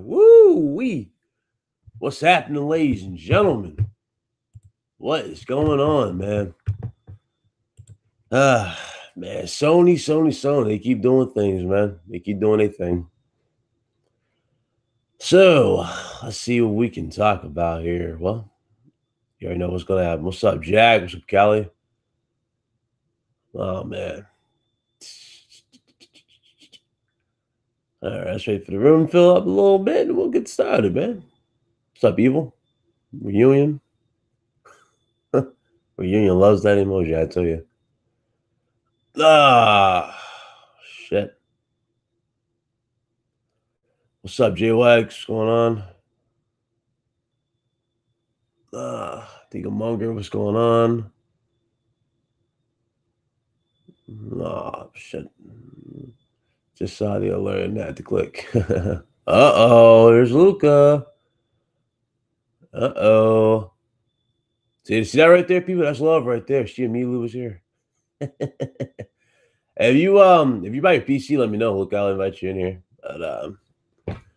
Woo-wee. What's happening, ladies and gentlemen? What is going on, man? Man, Sony. They keep doing things, man. They keep doing their thing. So, let's see what we can talk about here. Well, you already know what's going to happen. What's up, Jack? What's up, Kelly? Oh, man. All right, let's wait for the room to fill up a little bit and we'll get started, man. What's up, Evil? Reunion? Reunion loves that emoji, I tell you. Ah, shit. What's up, J-Wax? What's going on? Monger, what's going on? Oh, shit. Just saw the alert and had to click. Uh-oh, there's Luca. Uh-oh. See that right there, people? That's love right there. She immediately was here. If you buy your PC, let me know. Look, I'll invite you in here. But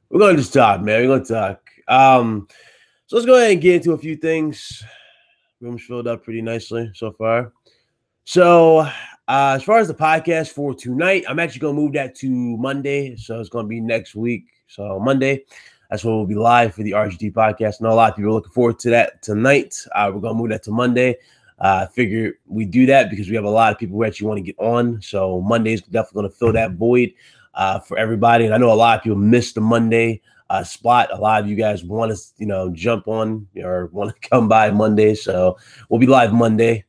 we're gonna just talk, man. We're gonna talk. So let's go ahead and get into a few things. Room's filled up pretty nicely so far. So as far as the podcast for tonight, I'm actually gonna move that to Monday. So it's gonna be next week. So Monday, that's when we'll be live for the RGT podcast. I know a lot of people are looking forward to that tonight. We're gonna move that to Monday. I figure we do that because we have a lot of people who actually want to get on. So Monday's definitely going to fill that void for everybody. And I know a lot of people missed the Monday spot. A lot of you guys want to, jump on or want to come by Monday. So we'll be live Monday.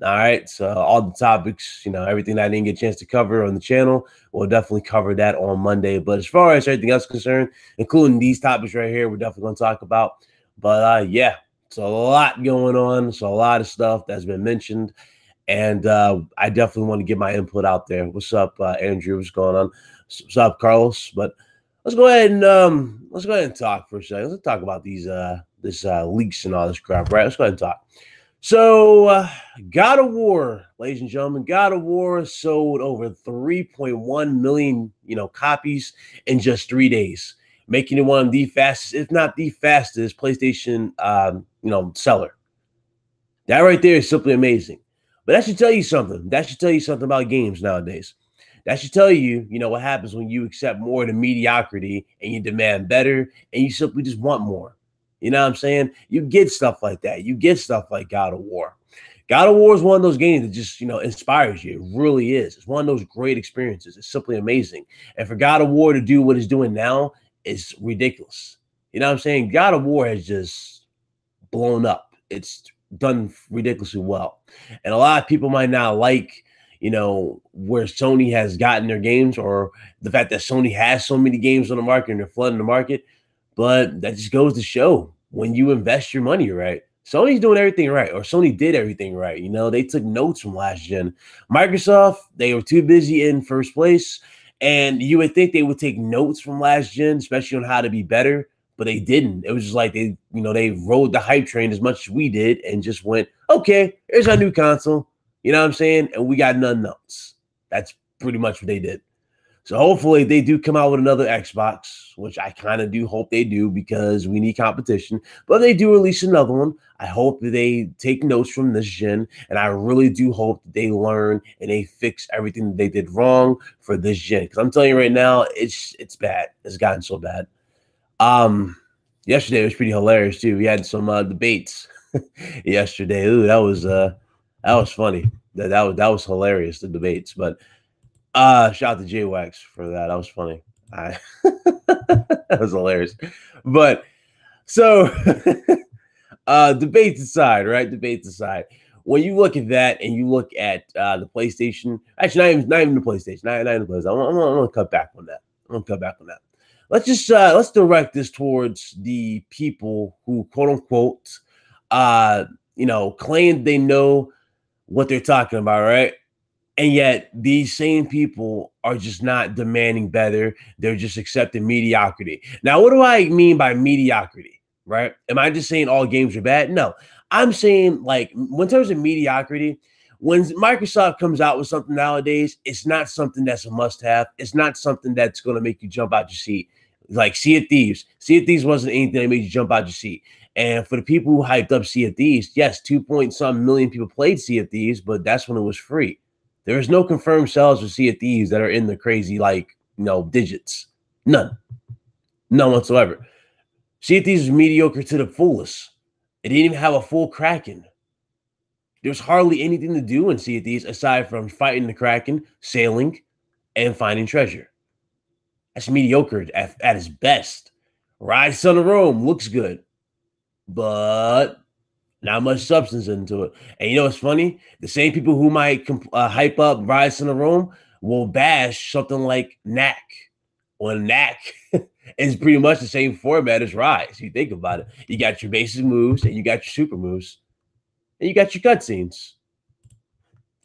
All right. So all the topics, everything that I didn't get a chance to cover on the channel, we'll definitely cover that on Monday. But as far as everything else concerned, including these topics right here, we're definitely going to talk about. But yeah. So a lot going on. So a lot of stuff that's been mentioned. And I definitely want to get my input out there. What's up, Andrew? What's going on? What's up, Carlos? But let's go ahead and talk for a second. Let's talk about these leaks and all this crap, right? Let's go ahead and talk. So God of War, ladies and gentlemen, God of War sold over 3.1 million, copies in just 3 days, making it one of the fastest, if not the fastest, PlayStation, seller. That right there is simply amazing. But that should tell you something. That should tell you something about games nowadays. That should tell you, what happens when you accept more than mediocrity and you demand better and you simply just want more. You know what I'm saying? You get stuff like that. You get stuff like God of War. God of War is one of those games that just, inspires you. It really is. It's one of those great experiences. It's simply amazing. And for God of War to do what it's doing now is ridiculous. You know what I'm saying? God of War has just blown up. It's done ridiculously well. And a lot of people might not like, where Sony has gotten their games or the fact that Sony has so many games on the market and they're flooding the market. But that just goes to show when you invest your money right, Sony's doing everything right, or Sony did everything right. They took notes from last gen. Microsoft, they were too busy in first place. And you would think they would take notes from last gen, especially on how to be better, but they didn't. It was just like they rode the hype train as much as we did and just went, okay, here's our new console. You know what I'm saying? And we got none notes. That's pretty much what they did. So hopefully they do come out with another Xbox, which I kind of do hope they do because we need competition. But they do release another one. I hope that they take notes from this gen, and I really do hope that they learn and they fix everything that they did wrong for this gen. Because I'm telling you right now, it's bad. It's gotten so bad. Yesterday was pretty hilarious too. We had some debates yesterday. Ooh, that was funny. That was hilarious, the debates. But shout out to J-Wax for that. That was funny. That was hilarious. But so debates aside, right? Debates aside. When you look at that and you look at the PlayStation, actually not even the PlayStation, not even the PlayStation. I'm gonna cut back on that. Let's just let's direct this towards the people who quote unquote claim they know what they're talking about, right? And yet these same people are just not demanding better. They're just accepting mediocrity. Now, what do I mean by mediocrity, right? Am I just saying all games are bad? No, I'm saying like in terms of mediocrity, when Microsoft comes out with something nowadays, it's not something that's a must-have. It's not something that's going to make you jump out your seat. Like Sea of Thieves. Sea of Thieves wasn't anything that made you jump out your seat. And for the people who hyped up Sea of Thieves, yes, 2 point some million people played Sea of Thieves, but that's when it was free. There is no confirmed sales for Sea of Thieves that are in the crazy, like, digits. None. None whatsoever. Sea of Thieves was mediocre to the fullest. It didn't even have a full Kraken. There's hardly anything to do in Sea of Thieves aside from fighting the Kraken, sailing, and finding treasure. That's mediocre at its best. Rise Son of Rome looks good, but not much substance into it. And you know what's funny? The same people who might hype up Rise Son of Rome will bash something like Knack. Well, Knack is pretty much the same format as Rise. You think about it. You got your basic moves, and you got your super moves, and you got your cutscenes.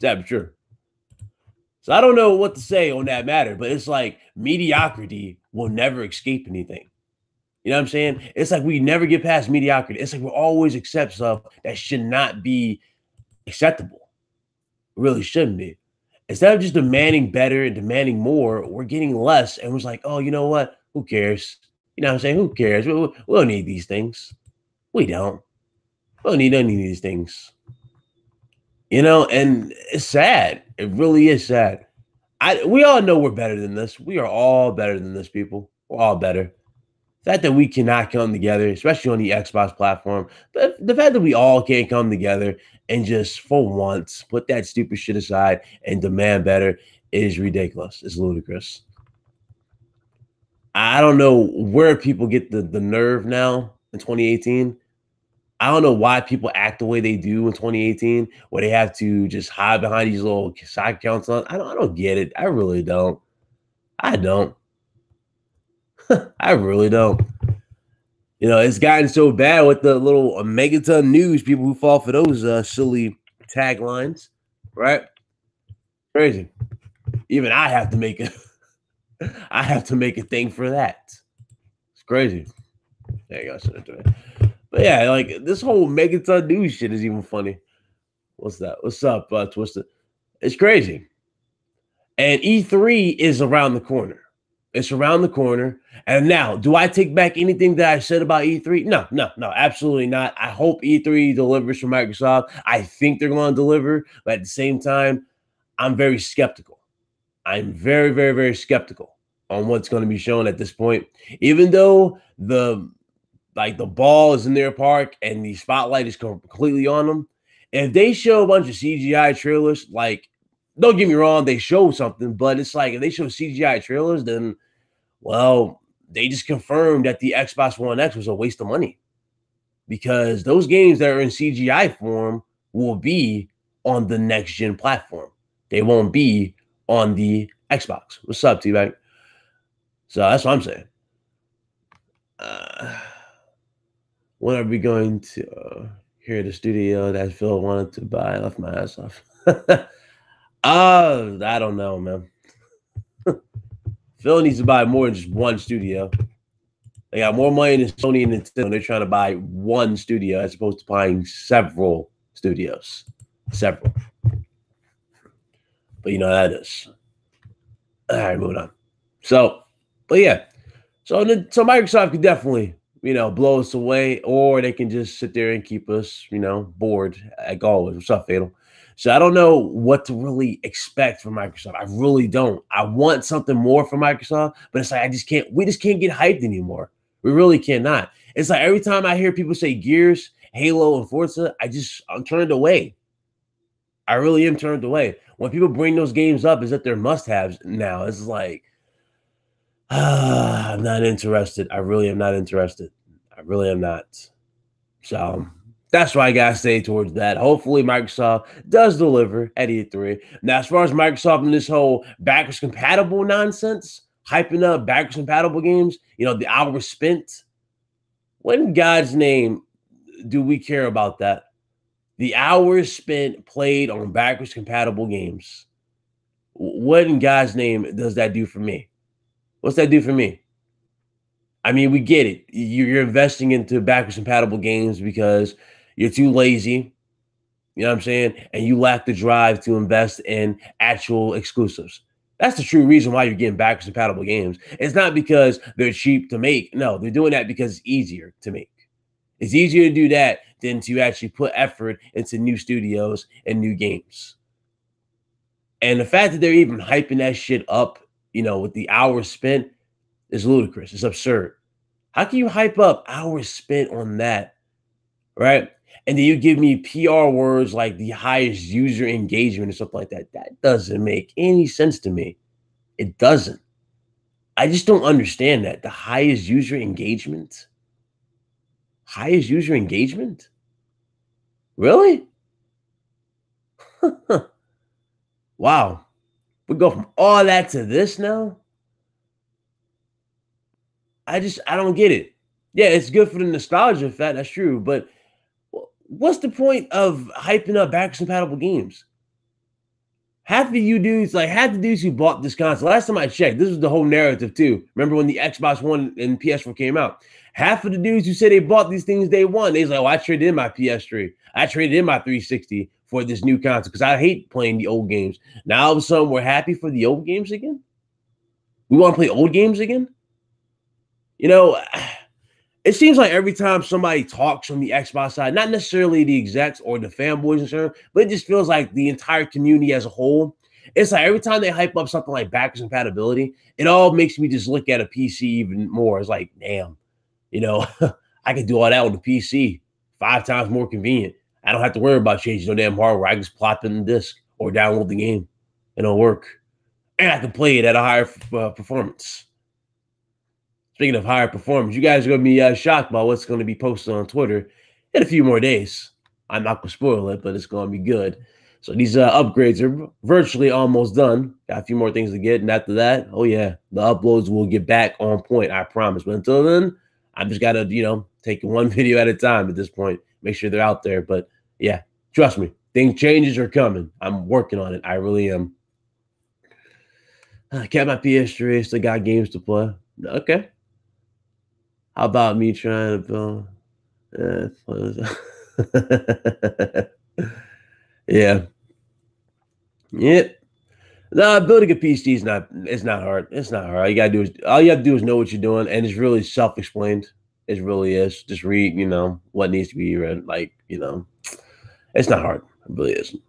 That's true. So I don't know what to say on that matter, but it's like mediocrity will never escape anything. You know what I'm saying? It's like we never get past mediocrity. It's like we always accept stuff that should not be acceptable. It really shouldn't be. Instead of just demanding better and demanding more, we're getting less. And we're like, oh, you know what? Who cares? You know what I'm saying? Who cares? We don't need these things. We don't. We don't need any of these things. And it's sad. It really is sad. We all know we're better than this. We are all better than this, people. We're all better. The fact that we cannot come together, especially on the Xbox platform, but the fact that we all can't come together and just for once put that stupid shit aside and demand better is ridiculous. It's ludicrous. I don't know where people get the nerve now in 2018. I don't know why people act the way they do in 2018, where they have to just hide behind these little side accounts. I don't get it. I really don't. I don't. I really don't. It's gotten so bad with the little megaton news people who fall for those silly taglines, right? Crazy. Even I have to make a thing for that. It's crazy. There you go. But yeah, like this whole megaton news shit is even funny. What's that? What's up, Twisted? It's crazy. And E3 is around the corner. It's around the corner. And now, do I take back anything that I said about E3? No, absolutely not. I hope E3 delivers for Microsoft. I think they're going to deliver. But at the same time, I'm very skeptical. I'm very, very, very skeptical on what's going to be shown at this point. Even though the ball is in their park and the spotlight is completely on them, if they show a bunch of CGI trailers, don't get me wrong, they show something, but it's like if they show CGI trailers, then, well, they just confirmed that the Xbox One X was a waste of money because those games that are in CGI form will be on the next-gen platform. They won't be on the Xbox. What's up, T-Bag? So that's what I'm saying. When are we going to hear the studio that Phil wanted to buy? I left my ass off. I don't know, man. Phil needs to buy more than just one studio. They got more money than Sony and Nintendo. They're trying to buy one studio as opposed to buying several studios. Several. But you know how that is. All right, moving on. So, but yeah. So Microsoft could definitely, blow us away, or they can just sit there and keep us, bored like always. What's up, Fatal? So I don't know what to really expect from Microsoft. I really don't. I want something more from Microsoft, but it's like we just can't get hyped anymore. We really cannot. It's like every time I hear people say Gears, Halo, and Forza, I'm turned away. I really am turned away. When people bring those games up, is that they're must-haves now. It's like, I'm not interested. I really am not interested. I really am not. So that's why I gotta say towards that. Hopefully Microsoft does deliver at E3. Now, as far as Microsoft and this whole backwards compatible nonsense, hyping up backwards compatible games, the hours spent. What in God's name do we care about that? The hours spent played on backwards compatible games. What in God's name does that do for me? What's that do for me? I mean, we get it. You're investing into backwards compatible games because you're too lazy You know what I'm saying? And you lack the drive to invest in actual exclusives. That's the true reason why you're getting backwards compatible games. It's not because they're cheap to make. No, they're doing that because it's easier to make. It's easier to do that than to actually put effort into new studios and new games. And the fact that they're even hyping that shit up, with the hours spent is ludicrous. It's absurd. How can you hype up hours spent on that, right? And then you give me PR words like the highest user engagement or something like that. That doesn't make any sense to me. It doesn't. I just don't understand that. The highest user engagement? Highest user engagement? Really? Wow. We go from all that to this now? I don't get it. Yeah, it's good for the nostalgia effect. That's true. But what's the point of hyping up backwards compatible games? Half the dudes who bought this console, last time I checked, this was the whole narrative too. Remember when the Xbox One and PS4 came out? Half of the dudes who said they bought these things day one, they was like, oh, I traded in my PS3. I traded in my 360 for this new console because I hate playing the old games. Now all of a sudden we're happy for the old games again? We want to play old games again? It seems like every time somebody talks from the Xbox side, not necessarily the execs or the fanboys and stuff, but it just feels like the entire community as a whole. It's like every time they hype up something like backwards compatibility, it all makes me just look at a PC even more. It's like, damn, I could do all that on the PC, 5 times more convenient. I don't have to worry about changing no damn hardware. I can just plop in the disc or download the game and it'll work. And I can play it at a higher performance. Speaking of higher performance, you guys are going to be shocked by what's going to be posted on Twitter in a few more days. I'm not going to spoil it, but it's going to be good. So these upgrades are virtually almost done. Got a few more things to get. And after that, oh yeah, the uploads will get back on point, I promise. But until then, I just got to, take one video at a time at this point. Make sure they're out there. But yeah, trust me, changes are coming. I'm working on it. I really am. I kept my PS3. Still got games to play. Okay. How about me trying to build? Yeah. Yep. No, building a PC it's not hard. It's not hard. All you have to do is know what you're doing, and it's really self-explained. It really is. Just read, what needs to be read. It's not hard. It really isn't.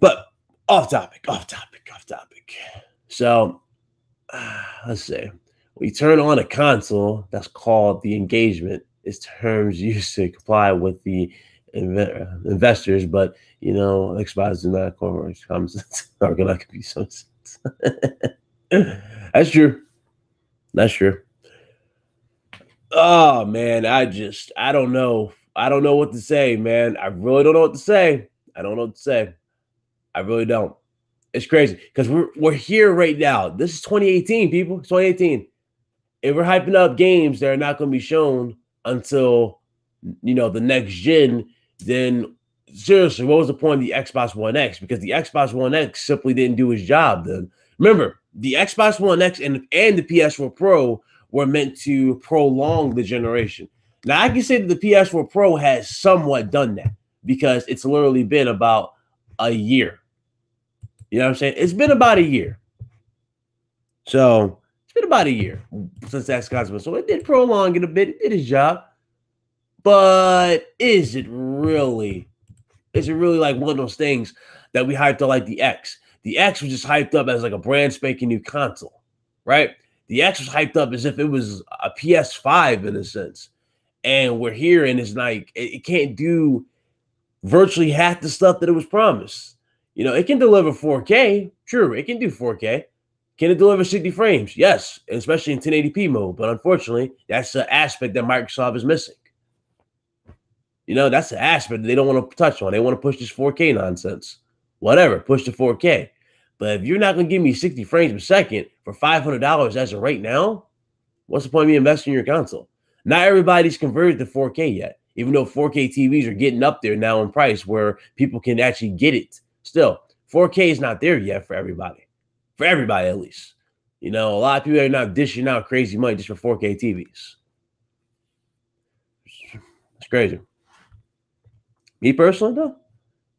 But off topic. So let's see. When you turn on a console that's called the engagement, its terms used to comply with the investors, but Xbox do not are gonna be some sense. That's true. That's true. Oh man, I don't know. I don't know what to say, man. I really don't know what to say. I don't know what to say. I really don't. It's crazy because we're here right now. This is 2018, people. It's 2018. If we're hyping up games that are not going to be shown until the next gen, then seriously, what was the point of the Xbox One X? Because the Xbox One X simply didn't do its job then. Remember, the Xbox One X and the PS4 Pro were meant to prolong the generation. Now, I can say that the PS4 Pro has somewhat done that because it's literally been about a year. You know what I'm saying? It's been about a year. So it's been about a year since that's console. So it did prolong it a bit. It did its job. But is it really like one of those things that we hyped up like the X? The X was just hyped up as like a brand spanking new console, right? The X was hyped up as if it was a PS5 in a sense. And we're here and it's like it can't do virtually half the stuff that it was promised. It can deliver 4K. True, it can do 4K. Can it deliver 60 frames? Yes, especially in 1080p mode. But unfortunately, that's the aspect that Microsoft is missing. That's the aspect that they don't want to touch on. They want to push this 4K nonsense. Whatever, push to 4K. But if you're not going to give me 60 frames per second for $500 as of right now, what's the point of me investing in your console? Not everybody's converted to 4K yet, even though 4K TVs are getting up there now in price where people can actually get it. Still, 4K is not there yet for everybody. For everybody, at least. A lot of people are not dishing out crazy money just for 4K TVs. It's crazy. Me personally, though,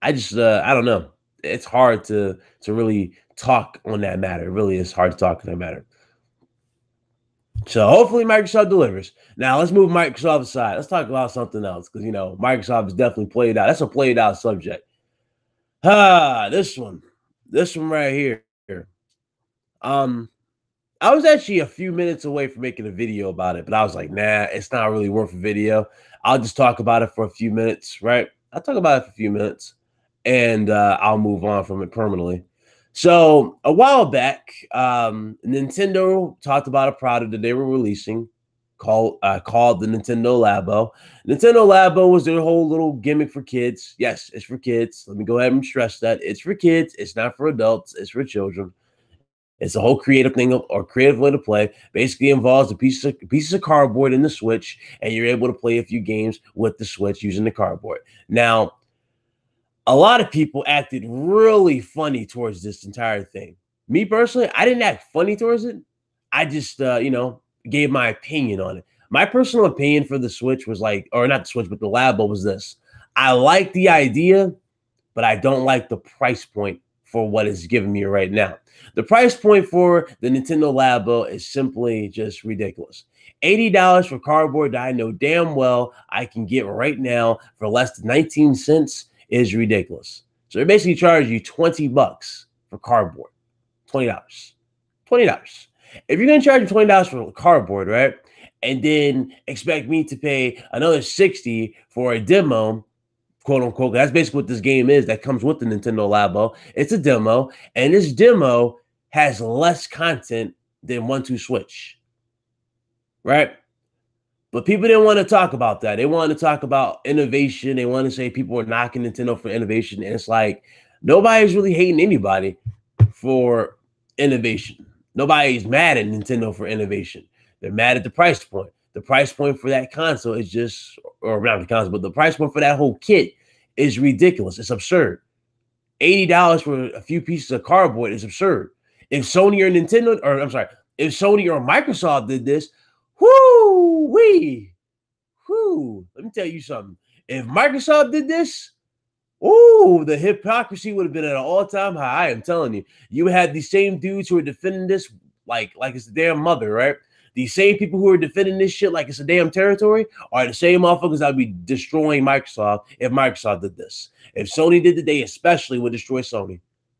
I just I don't know. It's hard to really talk on that matter. It really is hard to talk on that matter. So hopefully Microsoft delivers. Now let's move Microsoft aside. Let's talk about something else because Microsoft is definitely played out. That's a played out subject. This one right here. Um, I was actually a few minutes away from making a video about it, but I was like, nah, it's not really worth a video. I'll just talk about it for a few minutes, right? I'll talk about it for a few minutes, and I'll move on from it permanently. So a while back, Nintendo talked about a product that they were releasing called the Nintendo Labo. Nintendo Labo was their whole little gimmick for kids. Yes, it's for kids. Let me go ahead and stress that it's for kids. It's not for adults. It's for children. It's a whole creative thing or creative way to play. Basically involves pieces of cardboard in the Switch, and you're able to play a few games with the Switch using the cardboard. Now, a lot of people acted really funny towards this entire thing. Me personally, I didn't act funny towards it. I just, gave my opinion on it. My personal opinion for the Switch was like, or not the Switch, but the Labo was this. I like the idea, but I don't like the price point for what it's giving me right now. The price point for the Nintendo Labo is simply just ridiculous. $80 for cardboard that I know damn well I can get right now for less than 19 cents is ridiculous. So they basically charge you 20 bucks for cardboard. $20. $20. If you're going to charge me $20 for cardboard, right? And then expect me to pay another 60 for a demo, quote unquote. That's basically what this game is that comes with the Nintendo Labo. It's a demo, and this demo has less content than 1-2 Switch, right? But people didn't want to talk about that. They wanted to talk about innovation. They want to say people are knocking Nintendo for innovation, and it's like nobody's really hating anybody for innovation. Nobody's mad at Nintendo for innovation. They're mad at the price point. The price point for that console is just, or not the console, but the price point for that whole kit is ridiculous. It's absurd. $80 for a few pieces of cardboard is absurd. If Sony or Nintendo, or I'm sorry, if Sony or Microsoft did this, whoo-wee, let me tell you something. If Microsoft did this, the hypocrisy would have been at an all-time high. I am telling you. You had the same dudes who are defending this like it's a damn mother, right? These same people who are defending this shit like it's a damn territory are the same motherfuckers that would be destroying Microsoft if Microsoft did this. If Sony did it, they especially would destroy Sony.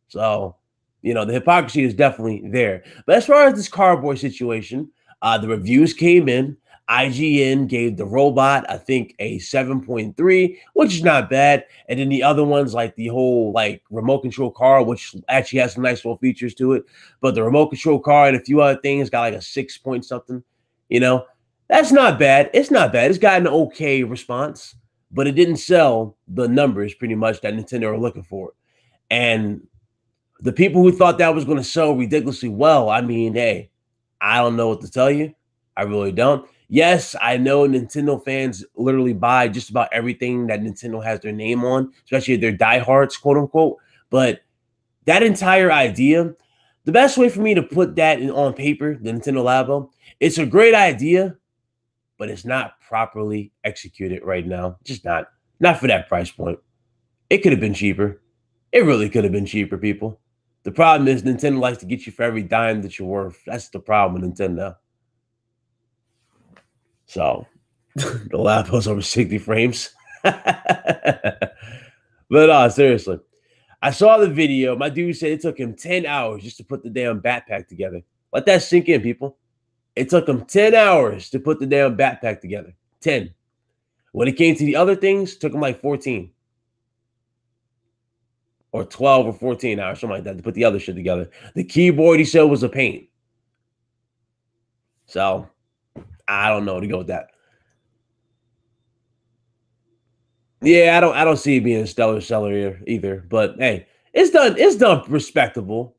So, the hypocrisy is definitely there. But as far as this cardboard situation, the reviews came in. IGN gave the robot, I think, a 7.3, which is not bad. And then the other ones, like the whole remote control car, which actually has some nice little features to it. But the remote control car and a few other things got like a 6 point something. That's not bad. It's not bad. It's got an okay response, but it didn't sell the numbers pretty much that Nintendo are looking for. And the people who thought that was going to sell ridiculously well, I mean, hey, I don't know what to tell you. I really don't. Yes, I know Nintendo fans literally buy just about everything that Nintendo has their name on, especially if they're diehards, quote unquote. But that entire idea, the best way for me to put that on paper, the Nintendo Labo, it's a great idea, but it's not properly executed right now. Just not for that price point. It could have been cheaper. It really could have been cheaper, people. The problem is Nintendo likes to get you for every dime that you're worth. That's the problem with Nintendo. So the Labo's over 60 frames. But seriously. I saw the video. My dude said it took him 10 hours just to put the damn backpack together. Let that sink in, people. It took him 10 hours to put the damn backpack together. 10. When it came to the other things, it took him like 14. Or 12 or 14 hours, something like that, to put the other shit together. The keyboard, he said, was a pain. So, I don't know to go with that. Yeah, I don't see it being a stellar seller here either. But hey, it's done respectable,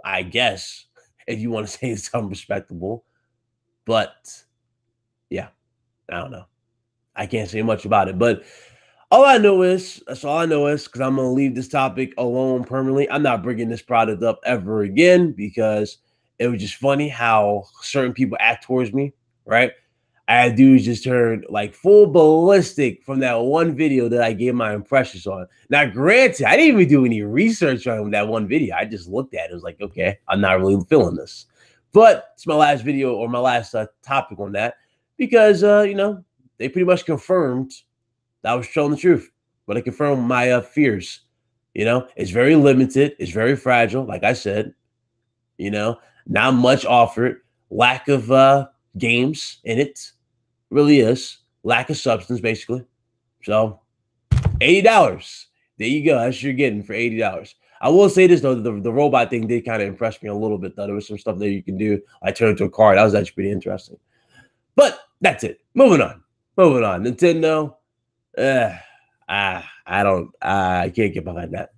I guess, if you want to say it's done respectable. But yeah, I don't know. I can't say much about it. But all I know is, because I'm going to leave this topic alone permanently. I'm not bringing this product up ever again because it was just funny how certain people act towards me, right? I had dudes just turn like full ballistic from that one video that I gave my impressions on. Now, granted, I didn't even do any research on that one video. I just looked at it. It was like, okay, I'm not really feeling this. But it's my last video or my last topic on that because, you know, they pretty much confirmed that I was telling the truth. But it confirmed my fears. You know, it's very limited. It's very fragile. Like I said, you know, not much offered. Lack of games in it. Really is. Lack of substance, basically. So, $80. There you go. That's what you're getting for $80. I will say this, though. The robot thing did kind of impress me a little bit, though. There was some stuff that you can do. I turned into a car. That was actually pretty interesting. But that's it. Moving on. Moving on. Nintendo. I can't get behind that.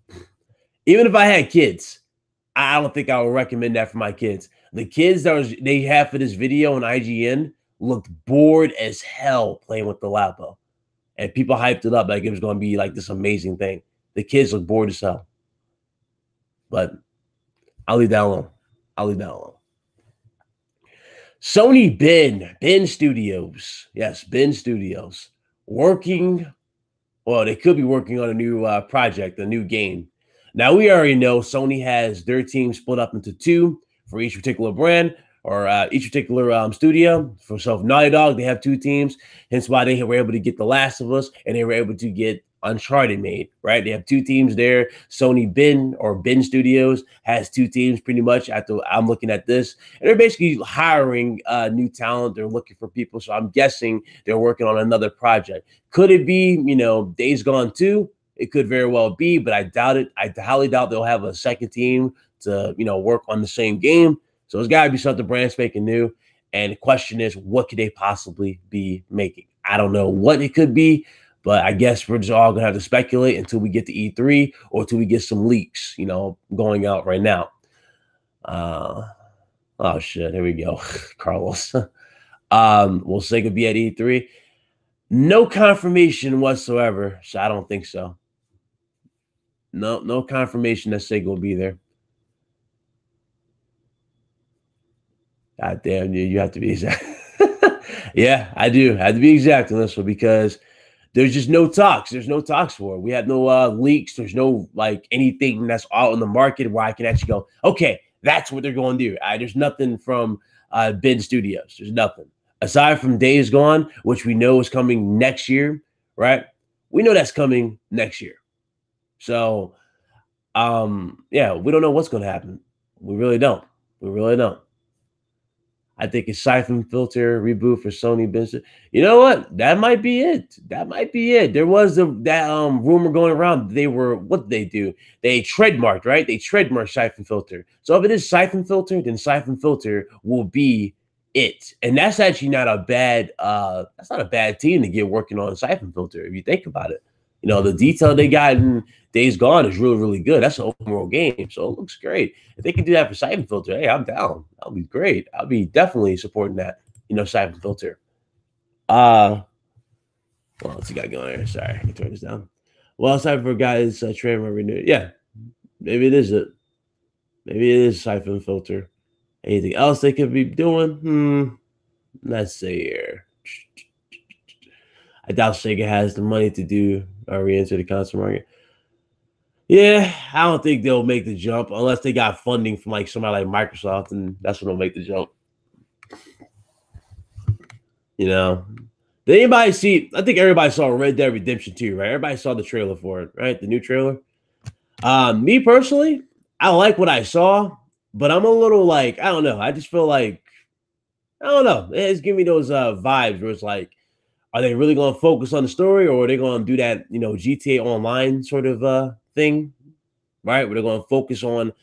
Even if I had kids, I don't think I would recommend that for my kids. The kids that they have for this video on IGN looked bored as hell playing with the Lapo. And people hyped it up like it was going to be like this amazing thing. The kids look bored as hell. But I'll leave that alone. I'll leave that alone. Sony Ben Studios. Yes, Ben Studios. Working, well, they could be working on a new project, a new game. Now, we already know Sony has their team split up into two for each particular brand or each particular studio. For Naughty Dog, they have two teams. Hence why they were able to get The Last of Us and they were able to get Uncharted made, right? They have two teams there. Sony Ben Studios has two teams pretty much. After I'm looking at this, and they're basically hiring new talent. They're looking for people. So I'm guessing they're working on another project. Could it be, you know, Days Gone 2? It could very well be, but I doubt it. I highly doubt they'll have a second team to, you know, work on the same game. So it's got to be something brand spanking new. And the question is, what could they possibly be making? I don't know what it could be, but I guess we're just all going to have to speculate until we get to E3 or until we get some leaks, you know, going out right now. Oh, shit. Here we go. Carlos. Will Sega be at E3? No confirmation whatsoever, so I don't think so. No confirmation that Sega will be there. God damn, you have to be exact. Yeah, I do. I have to be exact on this one because there's just no talks. There's no talks for it. We have no leaks. There's no like anything that's out on the market where I can actually go, okay, that's what they're going to do. There's nothing from Ben Studios. There's nothing. Aside from Days Gone, which we know is coming next year, right? We know that's coming next year. So, yeah, we don't know what's going to happen. We really don't. We really don't. I think it's Siphon Filter reboot for Sony business. You know what? That might be it. That might be it. There was that rumor going around. They were, what did they do? They trademarked, right? They trademarked Siphon Filter. So if it is Siphon Filter, then Siphon Filter will be it. And that's actually not a bad that's not a bad team to get working on Siphon Filter if you think about it. You know, the detail they got in Days Gone is really, really good. That's an open world game, so it looks great. If they can do that for Siphon Filter, hey, I'm down. That'll be great. I'll be definitely supporting that, you know, Siphon Filter. Well, what's he got going here? Sorry, I can turn this down. Well, Siphon for guys, trainer renewed. Yeah, maybe it is it. Maybe it is Siphon Filter. Anything else they could be doing? Let's see here. I doubt Sega has the money to do or re-enter the console market. Yeah, I don't think they'll make the jump unless they got funding from like somebody like Microsoft, and that's when they'll make the jump. You know, did anybody see? I think everybody saw Red Dead Redemption 2, right? Everybody saw the trailer for it, right? The new trailer. Me personally, I like what I saw, but I'm a little like, I don't know. I just feel like, I don't know. It's giving me those vibes where it's like, are they really going to focus on the story, or are they going to do that, you know, GTA Online sort of thing, right? Where they're going to focus on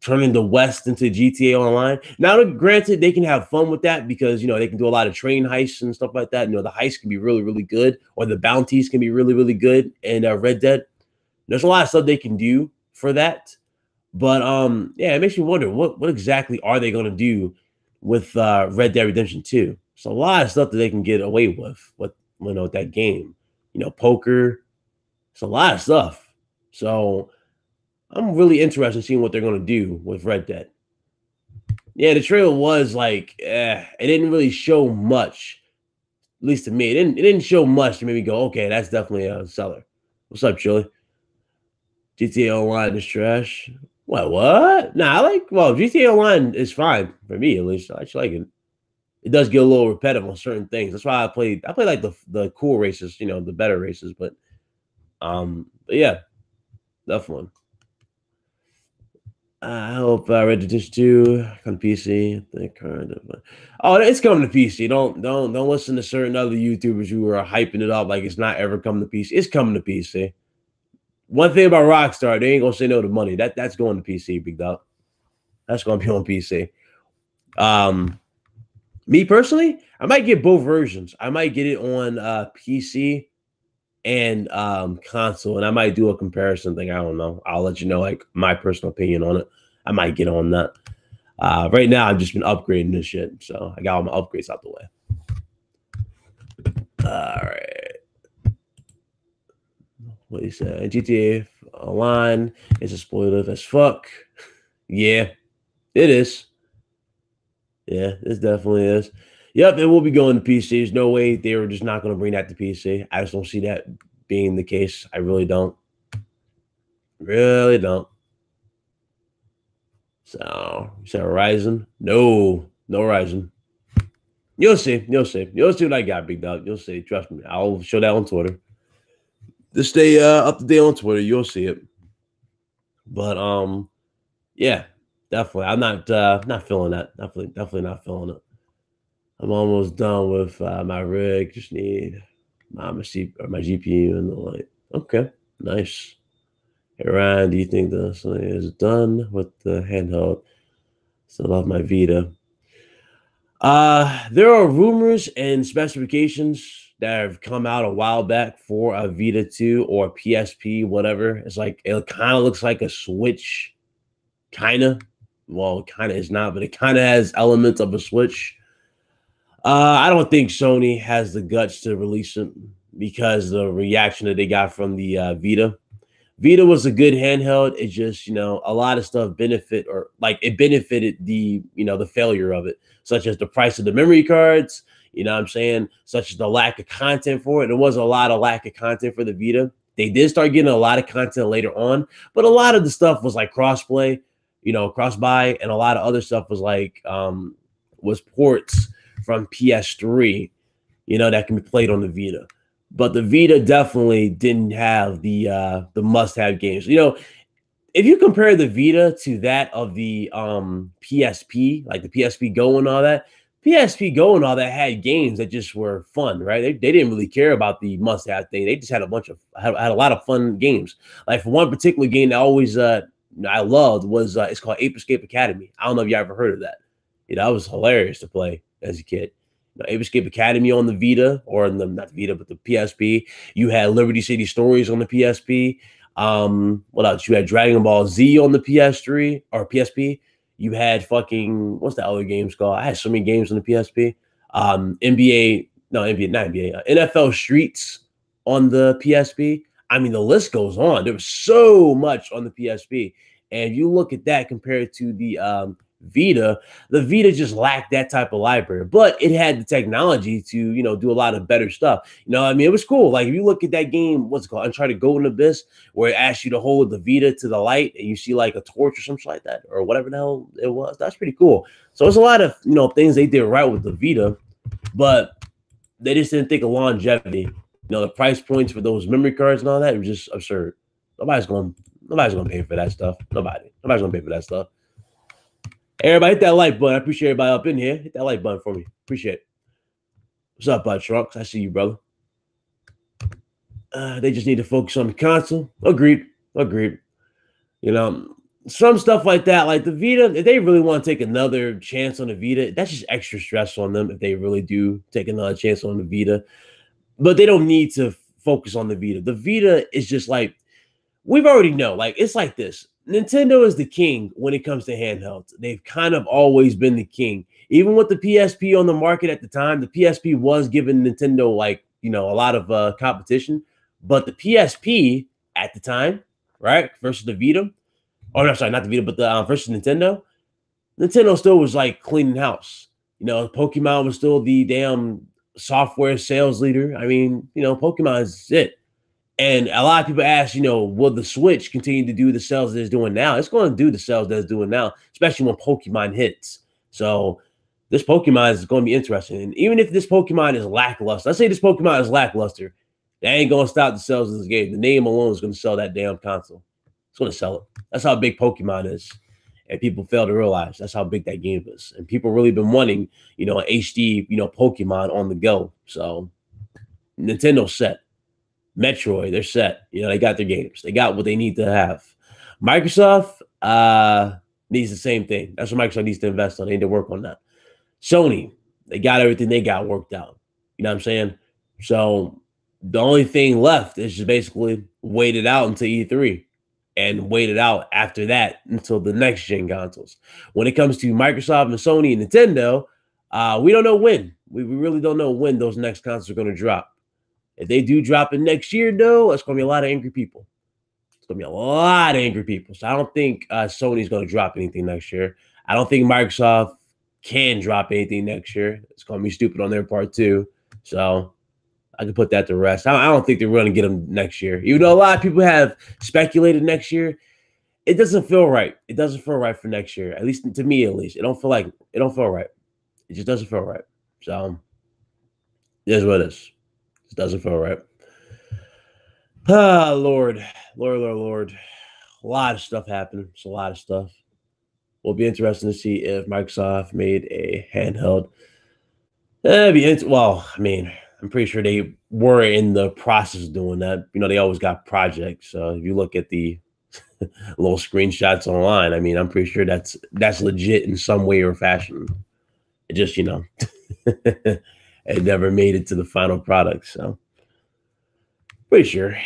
turning the West into GTA Online. Now, granted, they can have fun with that because, you know, they can do a lot of train heists and stuff like that. You know, the heists can be really, really good, or the bounties can be really, really good in Red Dead. There's a lot of stuff they can do for that. But, yeah, it makes me wonder, what exactly are they going to do with Red Dead Redemption 2? It's a lot of stuff that they can get away with that game. You know, poker. It's a lot of stuff. So I'm really interested in seeing what they're going to do with Red Dead. Yeah, the trailer was like, it didn't really show much. At least to me, it didn't show much to make me go, okay, that's definitely a seller. What's up, Chili? GTA Online is trash. What? Nah, GTA Online is fine for me at least. I actually like it. It does get a little repetitive on certain things. That's why I play like the cool races, you know, the better races. But yeah, definitely. I hope Red Dead 2 on PC. Oh, it's coming to PC. Don't listen to certain other YouTubers who are hyping it up like it's not ever coming to PC. It's coming to PC. One thing about Rockstar, they ain't gonna say no to money. That's going to PC, big dog. That's gonna be on PC. Me personally, I might get both versions. I might get it on PC and console, and I might do a comparison thing. I don't know. I'll let you know like my personal opinion on it. I might get on that. Right now, I've just been upgrading this shit, so I got all my upgrades out the way. All right. What he said? GTA Online is exploitive as fuck. Yeah, it is. Yeah, this definitely is. Yep, it will be going to PC. There's no way they were just not going to bring that to PC. I just don't see that being the case. I really don't. Really don't. So, you said Horizon? No Horizon. You'll see. You'll see. You'll see what I got, big dog. You'll see. Trust me. I'll show that on Twitter. Just stay up to date on Twitter. You'll see it. But yeah, definitely. I'm not feeling that. Definitely not feeling it. I'm almost done with my rig. Just need my GPU and the light. Okay, nice. Hey Ryan, do you think the Sony is done with the handheld? Still love my Vita. There are rumors and specifications that have come out a while back for a Vita 2 or PSP, whatever. It's like it kind of looks like a Switch, kind of. Well, kind of is not, but it kind of has elements of a Switch. I don't think Sony has the guts to release it because the reaction that they got from the Vita. Vita was a good handheld. It just, you know, a lot of stuff it benefited the failure of it, such as the price of the memory cards, you know what I'm saying, such as the lack of content for it. There was a lot of lack of content for the Vita. They did start getting a lot of content later on, but a lot of the stuff was like crossplay, cross-buy, and a lot of other stuff was like was ports from PS3, that can be played on the Vita. But the Vita definitely didn't have the must-have games. If you compare the Vita to that of the PSP, like the PSP Go and all that, PSP Go and all that had games that just were fun, right? They didn't really care about the must-have thing. They just had had a lot of fun games. Like for one particular game that always I loved was it's called Ape Escape Academy. I don't know if you ever heard of that. That was hilarious to play as a kid. Ape Escape Academy on the Vita, or not the Vita, but the PSP. You had Liberty City Stories on the PSP. What else? You had Dragon Ball Z on the PS3 or PSP. You had what's the other games called? I had so many games on the PSP. NFL Streets on the PSP. I mean, the list goes on. There was so much on the PSP. And you look at that compared to the Vita, the Vita just lacked that type of library, but it had the technology to, do a lot of better stuff. It was cool. Like if you look at that game, what's it called? Uncharted Golden Abyss, where it asks you to hold the Vita to the light and you see like a torch or something like that, or whatever the hell it was. That's pretty cool. So it's a lot of, things they did right with the Vita, but they just didn't think of longevity. The price points for those memory cards and all that was just absurd. Nobody's gonna pay for that stuff. Nobody's gonna pay for that stuff. Everybody hit that like button. I appreciate everybody up in here. Hit that like button for me. Appreciate it. What's up, bud Trunks? I see you, brother. They just need to focus on the console. Agreed. Some stuff like that, like the Vita, if they really want to take another chance on the Vita, that's just extra stress on them if they really do take another chance on the Vita. But they don't need to focus on the Vita. The Vita is just like, we've already know, like it's like this. Nintendo is the king when it comes to handhelds. They've kind of always been the king. Even with the PSP on the market at the time, the PSP was giving Nintendo a lot of competition. But the PSP at the time, right, versus the Vita, or no, sorry, not the Vita, but the versus Nintendo still was like cleaning house. Pokemon was still the damn software sales leader. I mean, Pokemon is it. And a lot of people ask, will the Switch continue to do the sales that it's doing now? It's going to do the sales that it's doing now, especially when Pokemon hits. So this Pokemon is going to be interesting. And even if this Pokemon is lackluster, let's say this Pokemon is lackluster, that ain't going to stop the sales of this game. The name alone is going to sell that damn console. It's going to sell it. That's how big Pokemon is. And people fail to realize that's how big that game is. And people really been wanting, an HD, Pokemon on the go. So Nintendo's set. Metroid, they're set. They got their games. They got what they need to have. Microsoft needs the same thing. That's what Microsoft needs to invest on. They need to work on that. Sony, they got everything they got worked out. You know what I'm saying? So the only thing left is just basically wait it out until E3 and wait it out after that until the next gen consoles. When it comes to Microsoft and Sony and Nintendo, we don't know when. We really don't know when those next consoles are going to drop. If they do drop it next year, though, it's going to be a lot of angry people. It's going to be a lot of angry people. So I don't think Sony's going to drop anything next year. I don't think Microsoft can drop anything next year. It's going to be stupid on their part, too. So I can put that to rest. I don't think they're going to get them next year. Even though a lot of people have speculated next year, it doesn't feel right. It doesn't feel right for next year. At least to me, at least. It don't feel right. It just doesn't feel right. So it is what it is. It doesn't feel right. Lord. A lot of stuff happening. It's a lot of stuff. Will be interesting to see if Microsoft made a handheld. Well, I mean, I'm pretty sure they were in the process of doing that. They always got projects. So if you look at the little screenshots online, I mean, I'm pretty sure that's legit in some way or fashion. It just, it never made it to the final product. So pretty sure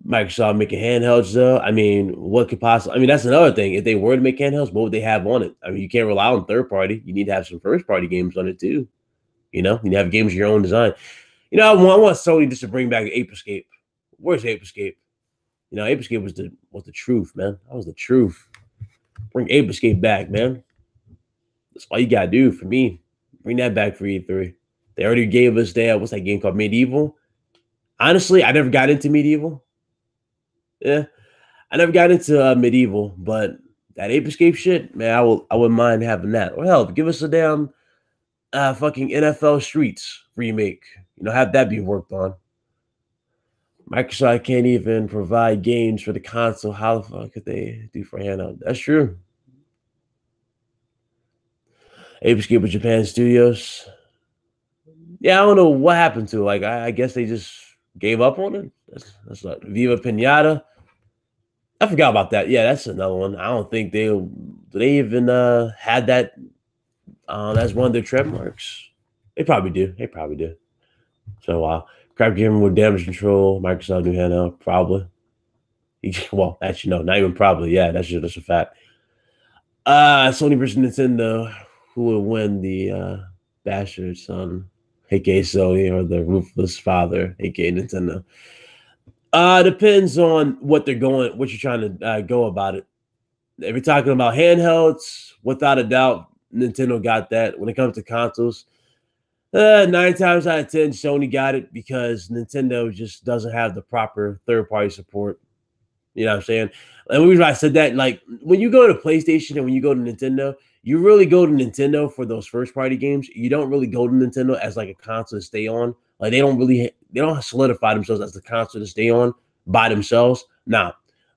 Microsoft making handhelds, though. I mean, what could possibly? I mean, that's another thing. If they were to make handhelds, what would they have on it? I mean, you can't rely on third party. You need to have some first party games on it too. You need to have games of your own design. I want Sony just to bring back Ape Escape. Where's Ape Escape? Ape Escape was the truth, man. That was the truth. Bring Ape Escape back, man. That's all you gotta do for me. Bring that back for E3. They already gave us that. What's that game called? Medieval. Honestly, I never got into Medieval. Yeah, I never got into Medieval, but that Ape Escape shit, man, I wouldn't mind having that. Or hell, give us a damn fucking NFL Streets remake. Have that be worked on. Microsoft can't even provide games for the console. How the fuck could they do for handheld? That's true. Ape Escape with Japan Studios. Yeah, I don't know what happened to it. Like, I guess they just gave up on it. That's like Viva Pinata. I forgot about that. Yeah, that's another one. I don't think they even had that as one of their trademarks. They probably do. So crap gaming with damage control, Microsoft new handheld, probably. Well, actually, no, not even probably. Yeah, that's a fact. Sony versus Nintendo. Who will win the bastard son, aka Sony, or the ruthless father, aka Nintendo? Depends on what you're trying to go about it. If you're talking about handhelds, without a doubt, Nintendo got that. When it comes to consoles, 9 times out of 10, Sony got it because Nintendo just doesn't have the proper third-party support. You know what I'm saying? And the reason I said that, like, when you go to PlayStation and when you go to Nintendo, you really go to Nintendo for those first-party games. You don't really go to Nintendo as like a console to stay on. Like, they don't solidify themselves as the console to stay on by themselves. Now,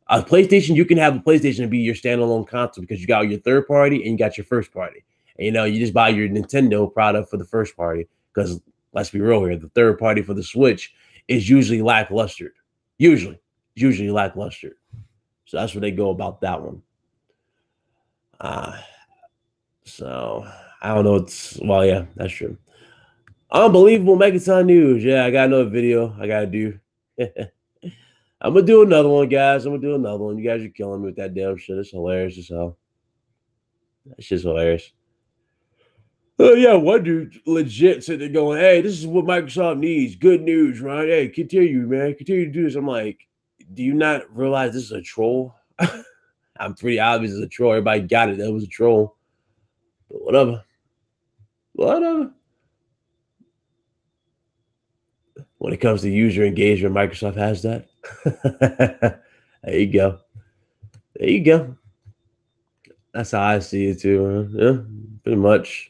a PlayStation, you can have a PlayStation to be your standalone console because you got your third party and you got your first party. And, you just buy your Nintendo product for the first party because, let's be real here, the third party for the Switch is usually lackluster. Usually lackluster. So that's where they go about that one. So I don't know. Yeah, that's true. Unbelievable Megaton news. Yeah, I got another video I gotta do. I'm gonna do another one, guys. You guys are killing me with that damn shit. It's hilarious as hell. That's just hilarious. Yeah, one dude legit said they're going, hey, this is what Microsoft needs. Good news, right? Hey, continue, man. Continue to do this. I'm like, do you not realize this is a troll? I'm pretty obvious it's a troll. Everybody got it. That was a troll. But whatever. when it comes to user engagement, Microsoft has that. There you go. There you go. That's how I see it too. Yeah, pretty much.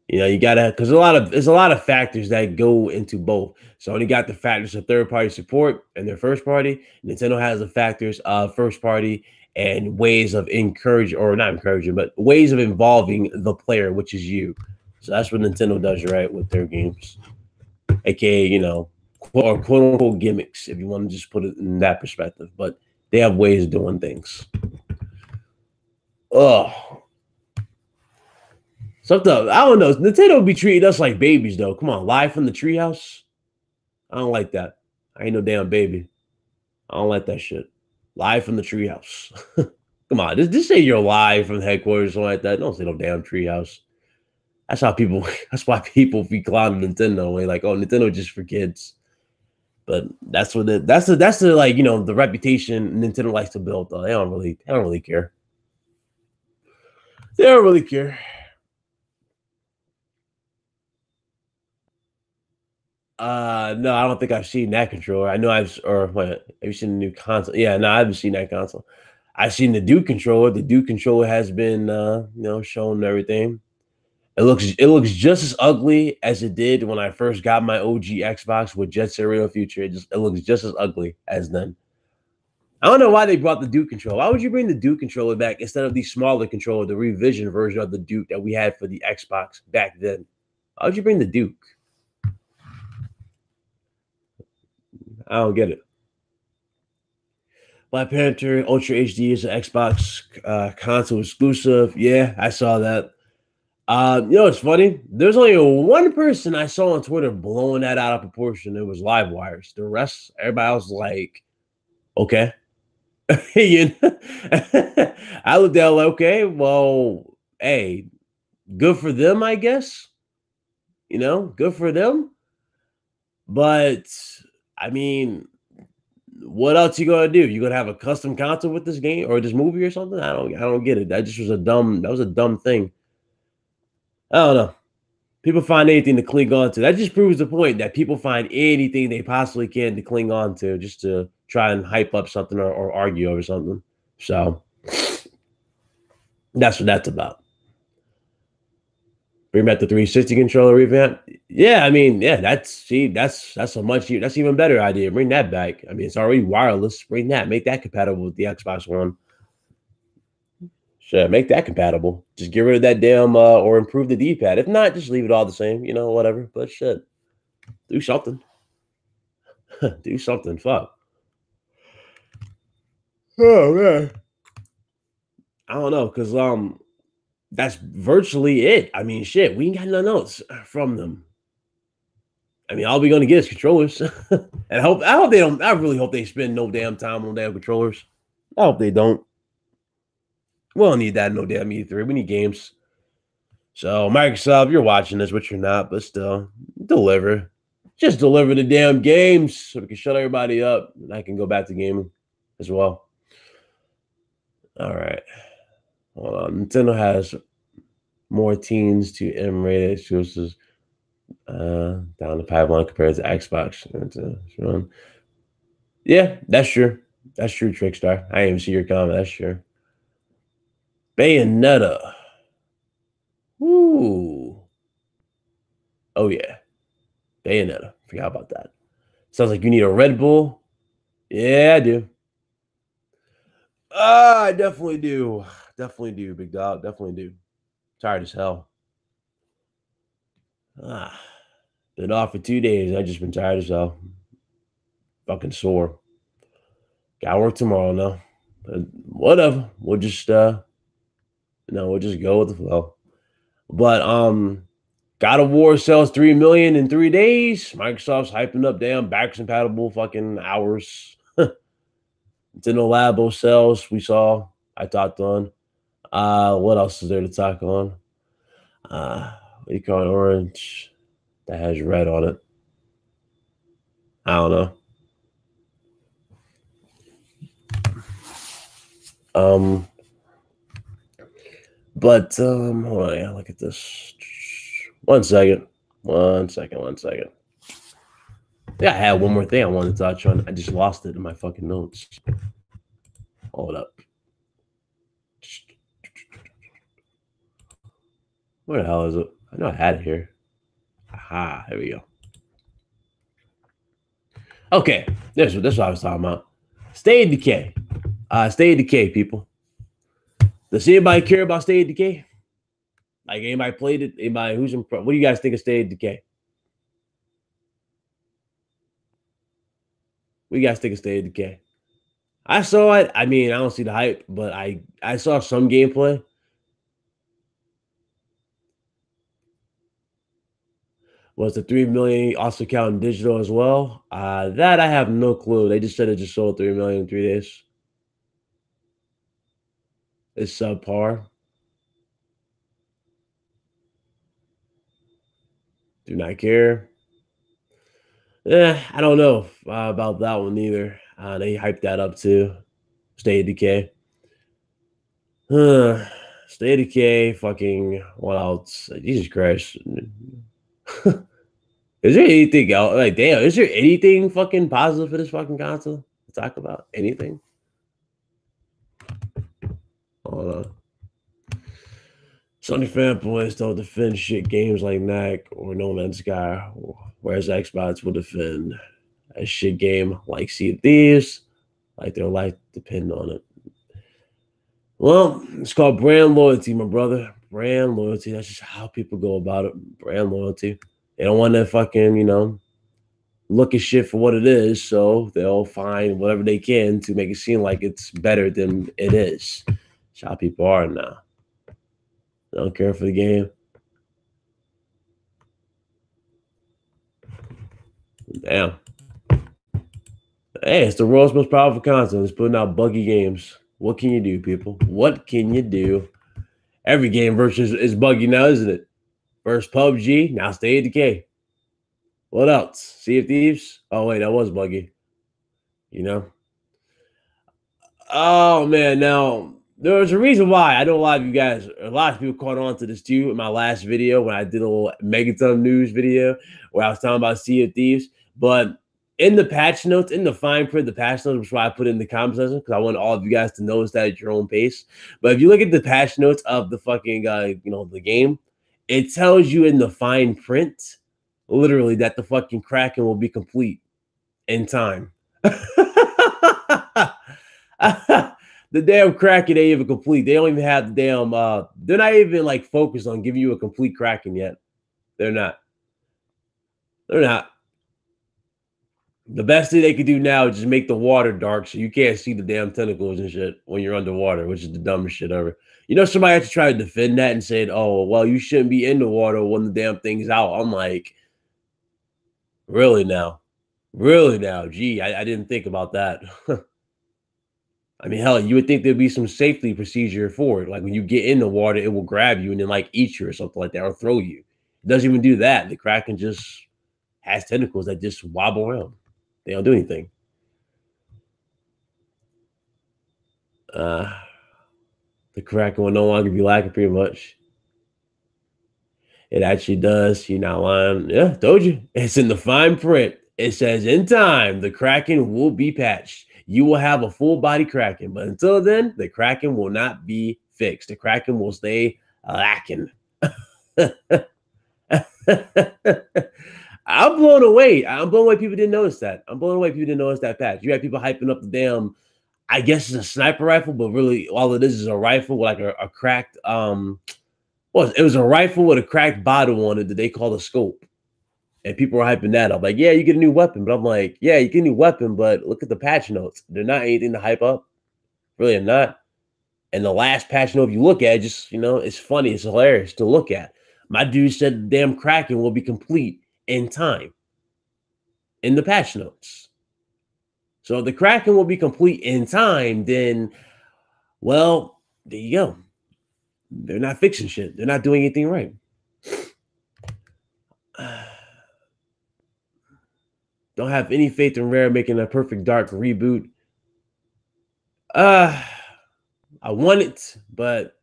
You know, you gotta because there's a lot of factors that go into both. So when you got the factors of third party support and their first party, Nintendo has the factors of first party and ways of encouraging or not encouraging, but ways of involving the player, which is you. So that's what Nintendo does right with their games, aka quote unquote gimmicks, if you want to just put it in that perspective. But they have ways of doing things. Oh, something I don't know. Nintendo be treating us like babies, though. Come on, live from the treehouse. I don't like that. I ain't no damn baby. I don't like that shit. Live from the treehouse. Come on, just say you're live from the headquarters or something like that. Don't say no damn treehouse. That's how people. That's why people be clowning Nintendo. Way like, oh, Nintendo just for kids. But that's what that's the like the reputation Nintendo likes to build. Though they don't really care. They don't really care. No, I don't think I've seen that controller. I know have you seen the new console? Yeah, no, I haven't seen that console. I've seen the Duke controller. The Duke controller has been shown and everything. It looks just as ugly as it did when I first got my OG Xbox with Jet Set Radio Future. It looks just as ugly as then. I don't know why they brought the Duke controller. Why would you bring the Duke controller back instead of the smaller controller, the revision version of the Duke that we had for the Xbox back then? Why would you bring the Duke? I don't get it. Black Panther Ultra HD is an Xbox console exclusive. Yeah, I saw that. It's funny. There's only one person I saw on Twitter blowing that out of proportion. It was Livewires. The rest, everybody else was like, okay. I looked at it like, okay, well, hey, good for them, I guess. Good for them. But I mean, what else you gonna do? You gonna have a custom console with this game or this movie or something? I don't get it. That was a dumb thing. I don't know. People find anything to cling on to. That just proves the point that people find anything they possibly can to cling on to just to try and hype up something or argue over something. So that's what that's about. Bring back the 360 controller revamp. Yeah, I mean, yeah, that's even better idea. Bring that back. I mean, it's already wireless. Bring that. Make that compatible with the Xbox One. Sure, make that compatible. Just get rid of that damn or improve the D-pad. If not, just leave it all the same. Whatever. But shit, do something. Do something. Fuck. Oh man. I don't know, cause that's virtually it. I mean, shit, we ain't got nothing else from them. I mean, all we're gonna get is controllers. And I hope they don't. I really hope they spend no damn time on damn controllers. I hope they don't. We don't need that no damn E3. We need games. So Microsoft, you're watching this, which you're not, but still, deliver. Just deliver the damn games so we can shut everybody up and I can go back to gaming as well. All right. Hold on. Nintendo has more teens to M-rated exclusives down the pipeline compared to Xbox. Yeah, that's true. That's true, Trickstar. I didn't even see your comment. That's true. Bayonetta. Ooh. Oh, yeah. Bayonetta. Forgot about that. Sounds like you need a Red Bull. Yeah, I do. I definitely do. Definitely do, big dog. Definitely do. Tired as hell. Been off for 2 days. I just been tired as hell. Fucking sore. Got work tomorrow now. But whatever. We'll just we'll just go with the flow. But God of War sells 3 million in 3 days. Microsoft's hyping up damn backwards compatible fucking hours. Nintendo Labo sells. We saw. I talked on. What else is there to talk on? What do you call it? Orange that has red on it. I don't know. But hold on, yeah, look at this. One second. Yeah, I had one more thing I wanted to touch on. I just lost it in my fucking notes. Hold up. Where the hell is it? I know I had it here. Aha, here we go. Okay, this is what I was talking about. State of Decay. State of Decay, people. Does anybody care about State of Decay? Like, anybody played it? Anybody who's in what do you guys think of State of Decay? What do you guys think of State of Decay? I saw it. I mean, I don't see the hype, but I saw some gameplay. Was the 3 million also counting digital as well? That I have no clue. They just said it just sold 3 million in 3 days. It's subpar. Do not care. I don't know about that one either. They hyped that up too. State of Decay. State of Decay. Fucking what else? Jesus Christ. Is there anything else? Like, damn, is there anything fucking positive for this fucking console to talk about? Anything? Hold on. Sony fanboys don't defend shit games like Knack or No Man's Sky, whereas Xbox will defend a shit game like Sea of Thieves, like their life depend on it. Well, it's called brand loyalty, my brother. Brand loyalty. That's just how people go about it. Brand loyalty. They don't want to fucking, look at shit for what it is, so they'll find whatever they can to make it seem like it's better than it is. That's how people are now. They don't care for the game. Damn. Hey, it's the world's most powerful console. It's putting out buggy games. What can you do, people? What can you do? Every game versus is buggy now, isn't it? First PUBG, now State of Decay. What else? Sea of Thieves? Oh, wait, that was buggy. Oh, man. Now, there's a reason why. I know a lot of people caught on to this too in my last video when I did a little Megaton news video where I was talking about Sea of Thieves. But in the patch notes, in the fine print, the patch notes, which is why I put in the comment section because I want all of you guys to notice that at your own pace. But if you look at the patch notes of the fucking, the game, it tells you in the fine print, literally, that the fucking Kraken will be complete in time. The damn Kraken ain't even complete. They don't even have the damn. They're not even like focused on giving you a complete Kraken yet. They're not. They're not. The best thing they could do now is just make the water dark so you can't see the damn tentacles and shit when you're underwater, which is the dumbest shit ever. Somebody actually tried to defend that and said, "Oh, well, you shouldn't be in the water when the damn thing's out." I'm like, really now? Really now? Gee, I didn't think about that. I mean, hell, you would think there'd be some safety procedure for it. Like when you get in the water, it will grab you and then like eat you or something like that or throw you. It doesn't even do that. The Kraken just has tentacles that just wobble around. They don't do anything. The Kraken will no longer be lacking pretty much. It actually does. You're not lying. Yeah, told you. It's in the fine print. It says in time, the Kraken will be patched. You will have a full body Kraken. But until then, the Kraken will not be fixed. The Kraken will stay lacking. I'm blown away. I'm blown away people didn't notice that. I'm blown away people didn't notice that patch. You had people hyping up the damn, I guess it's a sniper rifle, but really all it is a rifle with like a cracked, it was a rifle with a cracked bottom on it that they call a scope. And people were hyping that up. Like, yeah, you get a new weapon. But I'm like, yeah, you get a new weapon, but look at the patch notes. They're not anything to hype up. Really not. And the last patch note, if you look at it, just, it's funny. It's hilarious to look at. My dude said the damn Kraken will be complete in time in the patch notes. So if the Kraken will be complete in time, then, well, there you go. They're not fixing shit. They're not doing anything right. Don't have any faith in Rare making a perfect Dark reboot. I want it, but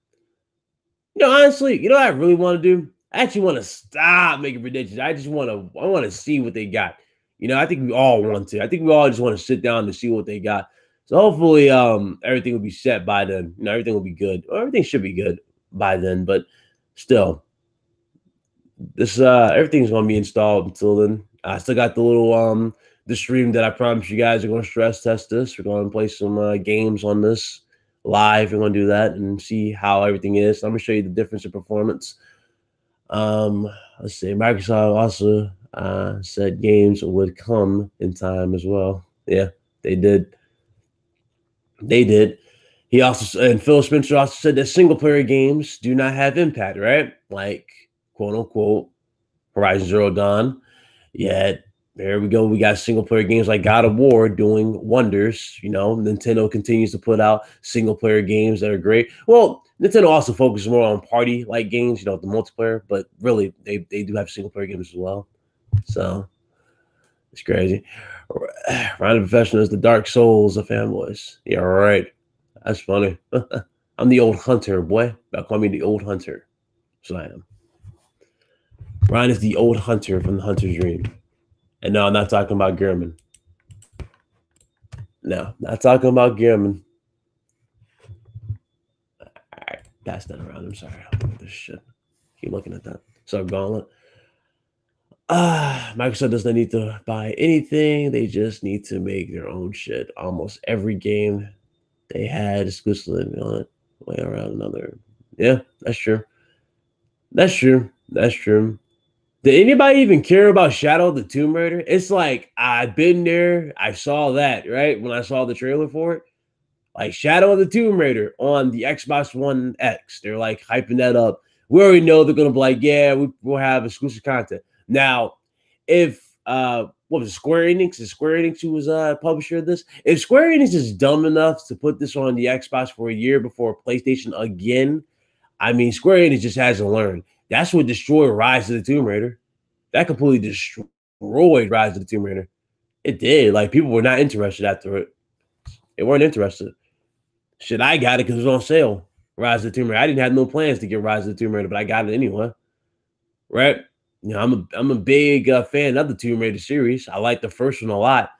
honestly, what I really want to do? I actually want to stop making predictions. I want to see what they got. You know, I think we all want to. I think we all just want to sit down and see what they got. So hopefully, everything will be set by then. You know, everything will be good. Or everything should be good by then. But still, this everything's gonna be installed until then. I still got the little the stream that I promised you guys are gonna stress test this. We're gonna play some games on this live. We're gonna do that and see how everything is. I'm gonna show you the difference in performance. Let's see. Microsoft also said games would come in time as well. Yeah, they did. They did. He also, and Phil Spencer also said that single player games do not have impact, right? Like, quote unquote, Horizon Zero Dawn. Yet, there we go. We got single player games like God of War doing wonders. You know, Nintendo continues to put out single player games that are great. Well, Nintendo also focuses more on party like games, you know, the multiplayer, but really they do have single player games as well. So it's crazy. Round of Professional is the Dark Souls of fanboys. Yeah, right. That's funny. I'm the old hunter, boy. They'll call me the old hunter. So I am. Ryan is the old hunter from the Hunter's Dream. And no, I'm not talking about Gehrman. No, not talking about Gehrman. All right, pass that around. I'm sorry. I don't know this shit. Keep looking at that. So Gauntlet. Microsoft doesn't need to buy anything. They just need to make their own shit. Almost every game they had exclusively on it. Way around another. Yeah, that's true. That's true. That's true. Did anybody even care about Shadow of the Tomb Raider? It's like, I've been there. I saw that, right? When I saw the trailer for it. Like Shadow of the Tomb Raider on the Xbox One X. They're like hyping that up. We already know they're going to be like, yeah, we'll have exclusive content. Now, if, what was it, Square Enix? Is Square Enix who was publisher of this? If Square Enix is dumb enough to put this on the Xbox for a year before PlayStation again, I mean, Square Enix just hasn't learned. That's what destroyed Rise of the Tomb Raider. That completely destroyed Rise of the Tomb Raider. It did. Like, people were not interested after it. They weren't interested. Shit, I got it because it was on sale. Rise of the Tomb Raider. I didn't have no plans to get Rise of the Tomb Raider, but I got it anyway. Right? You know, I'm a big fan of the Tomb Raider series. I like the first one a lot.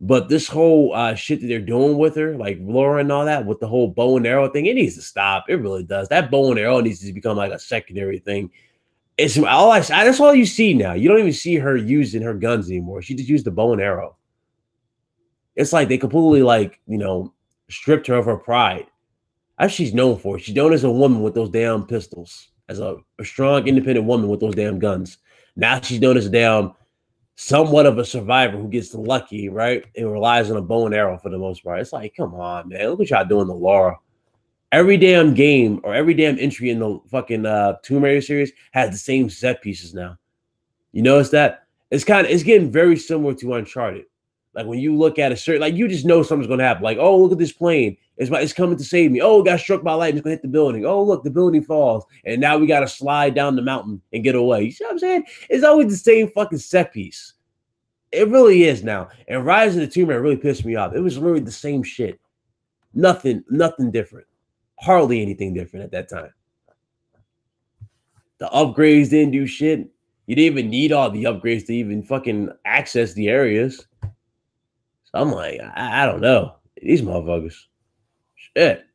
But this whole shit that they're doing with her, like Laura and all that, with the whole bow and arrow thing, it needs to stop. It really does. That bow and arrow needs to become like a secondary thing. It's all that's all you see now. You don't even see her using her guns anymore. She just used the bow and arrow. It's like they completely, like, you know, stripped her of her pride. That's what she's known for. She's known as a woman with those damn pistols, as a strong, independent woman with those damn guns. Now she's known as a damn somewhat of a survivor who gets lucky, right? And relies on a bow and arrow for the most part. It's like, come on, man. Look what y'all doing to Laura. Every damn game or every damn entry in the fucking Tomb Raider series has the same set pieces now. You notice that? It's getting very similar to Uncharted. Like when you look at a certain, like you just know something's gonna happen. Like, oh, look at this plane. It's coming to save me. Oh, it got struck by lightning. It's gonna hit the building. Oh, look, the building falls. And now we gotta slide down the mountain and get away. You see what I'm saying? It's always the same fucking set piece. It really is now. And Rise of the Tomb Raider really pissed me off. It was literally the same shit. Nothing different. Hardly anything different at that time. The upgrades didn't do shit. You didn't even need all the upgrades to even fucking access the areas. So I'm like, I don't know. These motherfuckers. Shit.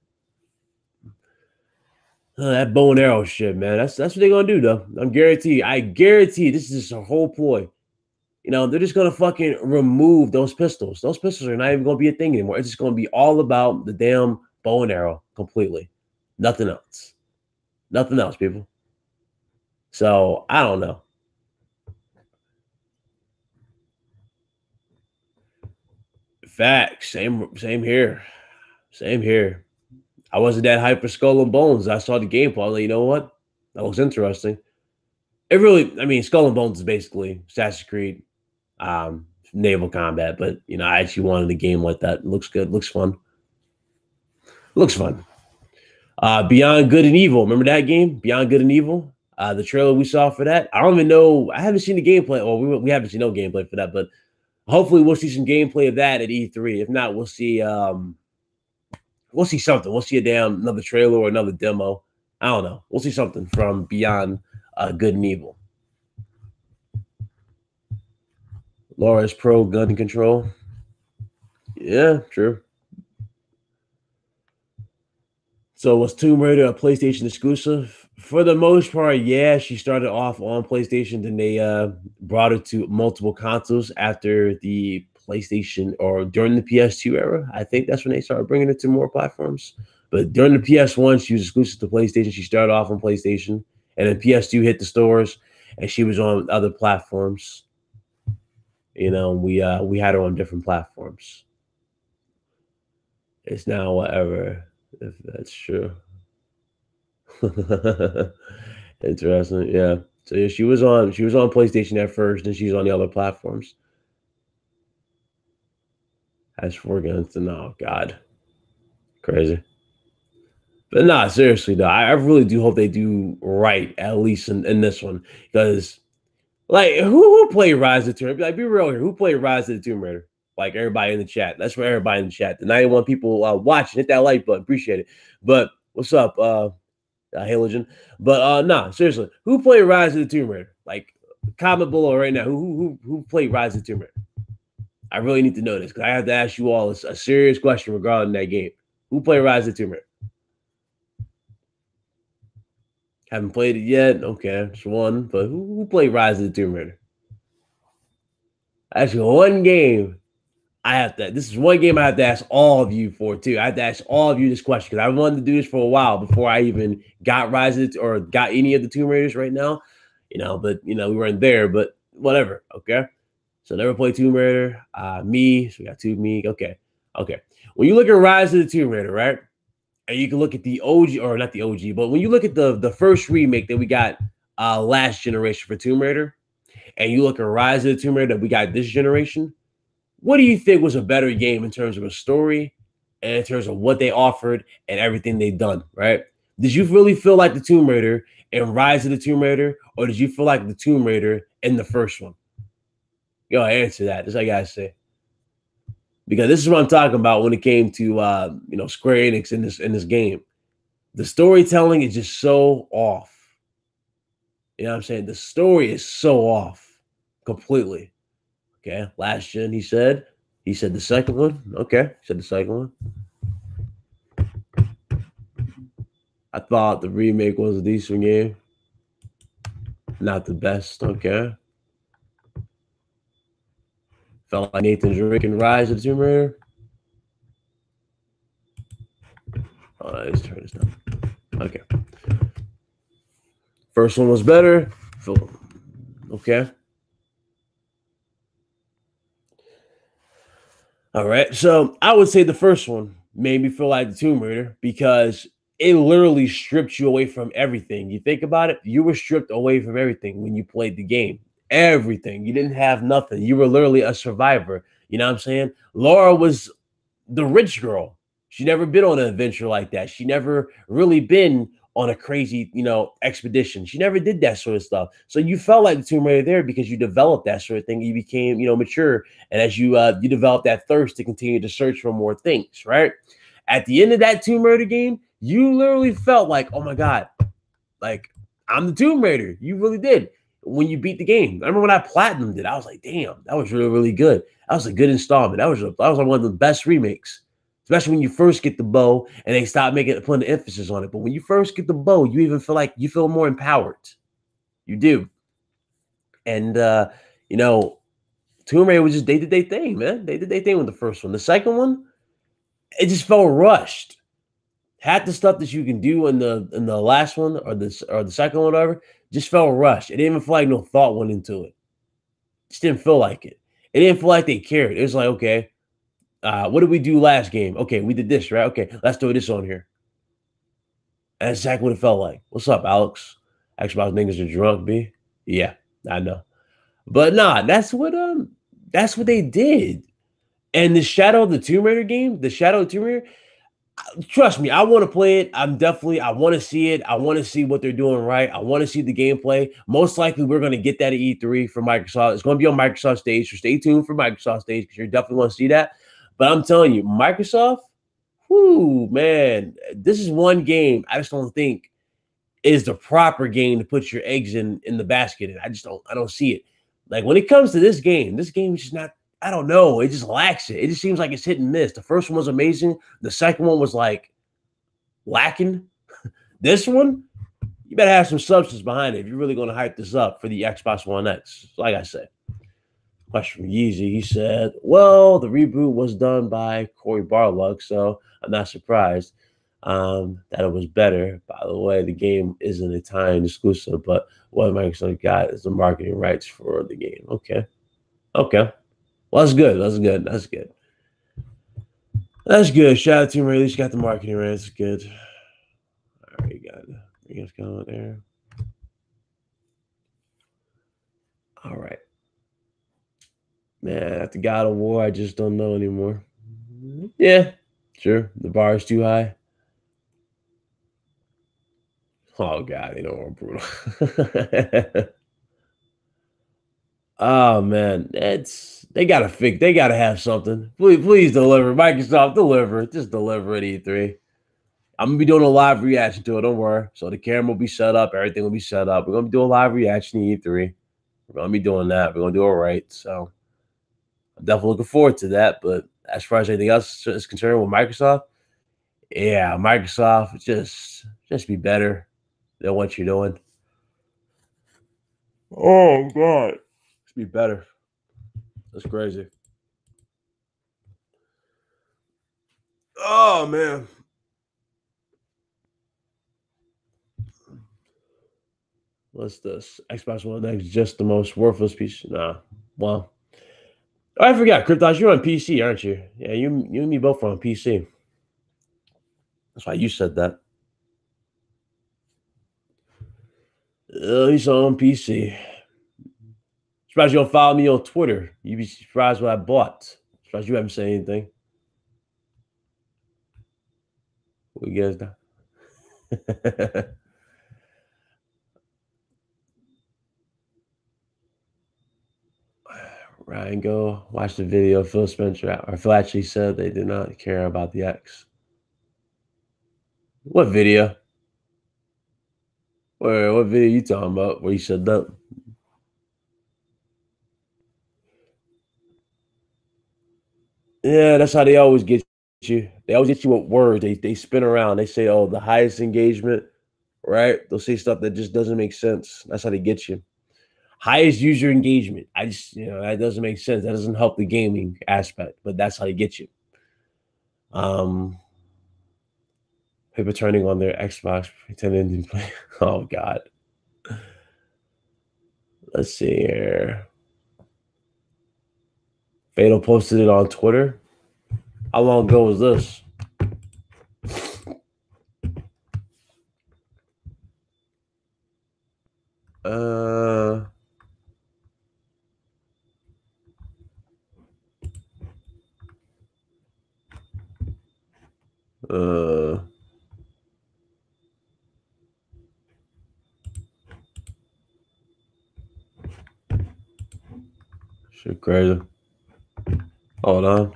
That bow and arrow shit, man. That's what they're gonna do, though. I guarantee this is a whole ploy. You know, they're just gonna fucking remove those pistols. Those pistols are not even gonna be a thing anymore. It's just gonna be all about the damn bow and arrow completely. Nothing else. Nothing else, people. So I don't know. Facts. Same here. Same here. I wasn't that hyped for Skull and Bones. I saw the gameplay. Like, you know what? That looks interesting. It really, I mean, Skull and Bones is basically Assassin's Creed naval combat, but you know, I actually wanted a game like that. It looks good. Looks fun. Looks fun. Beyond Good and Evil. Remember that game? Beyond Good and Evil? The trailer we saw for that. I don't even know. I haven't seen the gameplay. Well, we haven't seen no gameplay for that, but hopefully we'll see some gameplay of that at E3. If not, we'll see something. We'll see another trailer or another demo. I don't know. We'll see something from Beyond Good and Evil. Laura's pro gun control. Yeah, true. So was Tomb Raider a PlayStation exclusive? For the most part, yeah. She started off on PlayStation, then they brought her to multiple consoles after the PlayStation or during the PS2 era. I think that's when they started bringing it to more platforms. But during the PS1, she was exclusive to PlayStation. She started off on PlayStation, and then PS2 hit the stores, and she was on other platforms. You know, we had her on different platforms. It's now whatever, if that's true. Interesting. Yeah. So yeah, she was on PlayStation at first, and she's on the other platforms. As for against no God. Crazy. But nah, seriously though, I really do hope they do right, at least in this one. Because like who played Rise of the Tomb Raider? Like be real here. Who played Rise of the Tomb Raider? Like everybody in the chat. That's for everybody in the chat. The 91 people watching, hit that like button. Appreciate it. But what's up? Halogen. But nah, seriously, who played Rise of the Tomb Raider? Like, comment below right now. Who played Rise of the Tomb Raider? I really need to know this because I have to ask you all a serious question regarding that game. Who played Rise of the Tomb Raider? Haven't played it yet. Okay, just one. But who played Rise of the Tomb Raider? Actually, one game. I have to. This is one game I have to ask all of you for too. I have to ask all of you this question because I wanted to do this for a while before I even got Rise of the, or got any of the Tomb Raiders right now. But we weren't there. But whatever. Okay. So never played Tomb Raider. Me. So we got two me. Okay. Okay. When you look at Rise of the Tomb Raider, right? And you can look at the OG, or not the OG, but when you look at the first remake that we got last generation for Tomb Raider, and you look at Rise of the Tomb Raider that we got this generation, what do you think was a better game in terms of a story and in terms of what they offered and everything they've done, right? Did you really feel like the Tomb Raider in Rise of the Tomb Raider, or did you feel like the Tomb Raider in the first one? Go answer that. That's what I gotta say. Because this is what I'm talking about when it came to Square Enix in this game. The storytelling is just so off. You know what I'm saying? The story is so off completely. Okay. Last gen, he said. He said the second one. Okay. He said the second one. I thought the remake was a decent game. Not the best. Okay. Felt like Nathan Drake and Rise of the Tomb Raider. Oh, let's turn this down. Okay. First one was better. Okay. All right. So I would say the first one made me feel like the Tomb Raider because it literally stripped you away from everything. You think about it, you were stripped away from everything when you played the game. Everything. You didn't have nothing. You were literally a survivor. You know what I'm saying? Laura was the rich girl. She never been on an adventure like that. She never really been on a crazy, expedition. She never did that sort of stuff. So you felt like the Tomb Raider there because you developed that sort of thing. You became, mature, and as you develop that thirst to continue to search for more things, right? At the end of that Tomb Raider game, you literally felt like, oh my god, like I'm the Tomb Raider. You really did when you beat the game. I remember when I platinumed it, I was like, damn, that was really, really good. That was a good installment. That was like one of the best remakes. Especially when you first get the bow and they stop putting the emphasis on it. But when you first get the bow, you even feel like you feel more empowered. You do. And Tomb Raider was just they did their thing, man. They did their thing with the first one. The second one, it just felt rushed. Half the stuff that you can do in the last one or the second one, whatever, just felt rushed. It didn't even feel like no thought went into it. Just didn't feel like it. It didn't feel like they cared. It was like, okay, what did we do last game? Okay, we did this, right? Okay, let's throw this on here. And that's exactly what it felt like. What's up, Alex? Xbox niggas are drunk, B. Yeah, I know. But nah, that's what they did. And the Shadow of the Tomb Raider game, the Shadow of the Tomb Raider, trust me, I want to play it. I want to see it. I want to see what they're doing right. I want to see the gameplay. Most likely, we're going to get that at E3 for Microsoft. It's going to be on Microsoft stage, so stay tuned for Microsoft stage because you're definitely going to see that. But I'm telling you, Microsoft, whoo, man, this is one game I just don't think is the proper game to put your eggs in the basket in. I don't see it. Like when it comes to this game is just not. I don't know. It just lacks it. It just seems like it's hit and miss. The first one was amazing. The second one was like lacking. This one, you better have some substance behind it if you're really going to hype this up for the Xbox One X. Like I said, question from Yeezy. He said, well, the reboot was done by Corey Barlog, so I'm not surprised that it was better. By the way, the game isn't a time exclusive, but what Microsoft got is the marketing rights for the game. Okay. Okay. Well, that's good. That's good. That's good. That's good. Shout out to him. At least got the marketing rights. Good. All right, you got anything else going on there? All right. Man, after God of War, I just don't know anymore. Yeah, sure. The bar is too high. Oh God, they know I'm brutal. Oh man, they gotta fix. They gotta have something. Please deliver. Microsoft, deliver. Just deliver at E3. I'm gonna be doing a live reaction to it. Don't worry. So the camera will be set up. Everything will be set up. We're gonna do a live reaction to E3. We're gonna be doing that. We're gonna do it right. So I'm definitely looking forward to that. But as far as anything else is concerned with Microsoft, yeah, Microsoft just be better than what you're doing. Oh God, just be better. That's crazy. Oh man. What's this? Xbox One X just the most worthless piece. Nah. Well, oh, I forgot. Kryptos, you're on PC, aren't you? Yeah, you and me both are on PC. That's why you said that. He's on PC. Surprised you don't follow me on Twitter. You'd be surprised what I bought. Surprised you haven't said anything. What you guys done? Ryan, go watch the video. Phil Spencer or Phil actually said they did not care about the X. What video? What video you talking about? Where you said that? Yeah, that's how they always get you. They always get you with words. They spin around. They say, "Oh, the highest engagement," right? They'll say stuff that just doesn't make sense. That's how they get you. Highest user engagement. I just, that doesn't make sense. That doesn't help the gaming aspect, but that's how they get you. Um, People turning on their Xbox pretending to play. Oh God. Let's see here. Fatal posted it on Twitter. How long ago was this? Uh, uh, shit crazy. Hold on.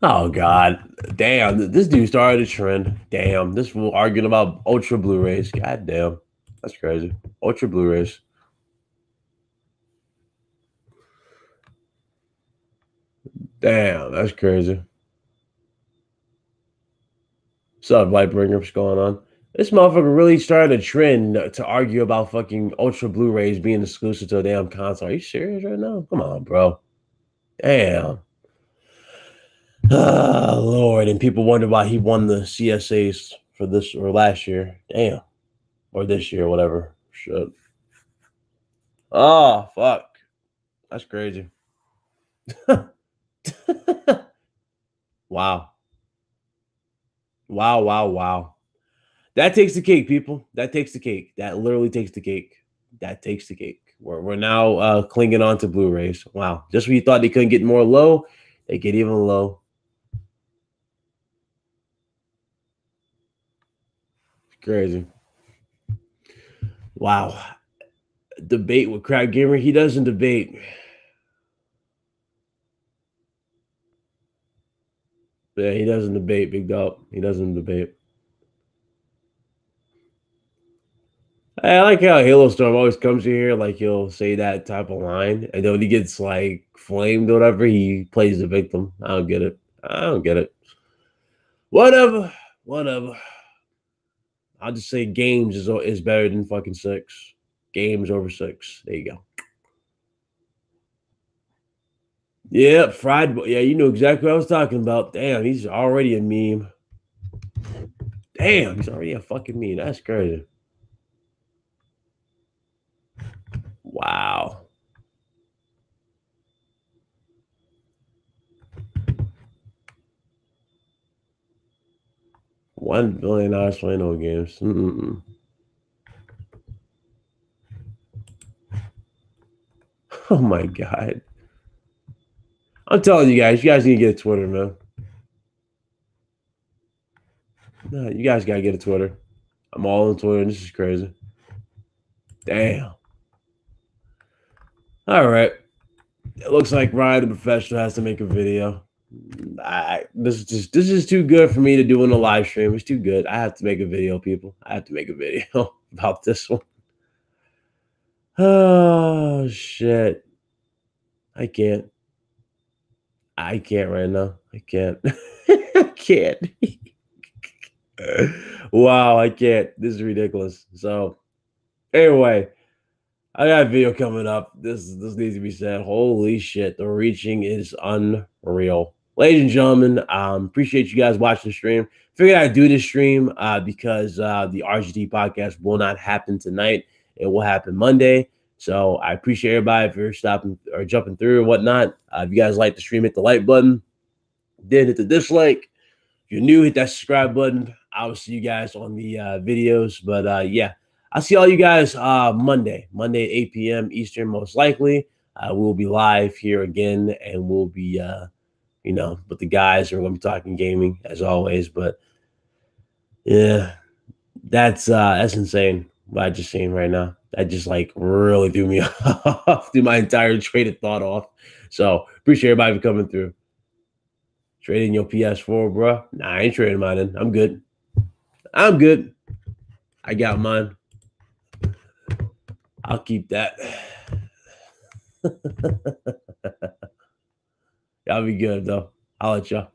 Oh God. Damn, this dude started a trend. Damn, this fool arguing about ultra Blu-rays. God damn. That's crazy. Ultra Blu-rays. Damn, that's crazy. What's up, Lightbringer? What's going on? This motherfucker really started a trend to argue about fucking ultra Blu-rays being exclusive to a damn console. Are you serious right now? Come on, bro. Damn. Ah, Lord. And people wonder why he won the CSAs for this or last year. Damn. Or this year, whatever. Shit. Oh, fuck. That's crazy. Wow. Wow, wow, wow. That takes the cake, people. That takes the cake. That literally takes the cake. That takes the cake. We're now clinging on to Blu-rays. Wow. Just when you thought they couldn't get more low, they get even low. It's crazy. Wow. Debate with Crowd Gamer. He doesn't debate. Yeah, he doesn't debate, big dog. He doesn't debate. I like how Halo Storm always comes in here, like he'll say that type of line, and then when he gets like flamed or whatever, he plays the victim. I don't get it. I don't get it. Whatever, whatever. I'll just say games is better than fucking six. Games over six. There you go. Yeah, fried. Yeah, you know exactly what I was talking about. Damn, he's already a meme. Damn, he's already a fucking meme. That's crazy. Wow. $1 billion playing no games. Oh my god. I'm telling you guys need to get a Twitter, man. No, you guys gotta get a Twitter. I'm all on Twitter, and this is crazy. Damn. All right. It looks like Ryan the Professional has to make a video. This is too good for me to do in a live stream. It's too good. I have to make a video, people. I have to make a video about this one. Oh shit. I can't. I can't right now. I can't. I can't. Wow, I can't. This is ridiculous. So anyway, I got a video coming up. This needs to be said. Holy shit, the reaching is unreal. Ladies and gentlemen, appreciate you guys watching the stream. Figured I'd do this stream because the RGT podcast will not happen tonight. It will happen Monday. So I appreciate everybody if you're stopping or jumping through or whatnot. If you guys like the stream, hit the like button. Then hit the dislike. If you're new, hit that subscribe button. I will see you guys on the videos. But yeah, I'll see all you guys Monday at 8 p.m. Eastern, most likely. We'll be live here again, and we'll be, with the guys. We're going to be talking gaming as always. But yeah, that's insane what I just seen right now. That just like really threw me off, threw my entire train of thought off. So appreciate everybody for coming through. Trading your PS4, bro? Nah, I ain't trading mine in. I'm good. I'm good. I got mine. I'll keep that. Y'all be good, though. I'll let y'all.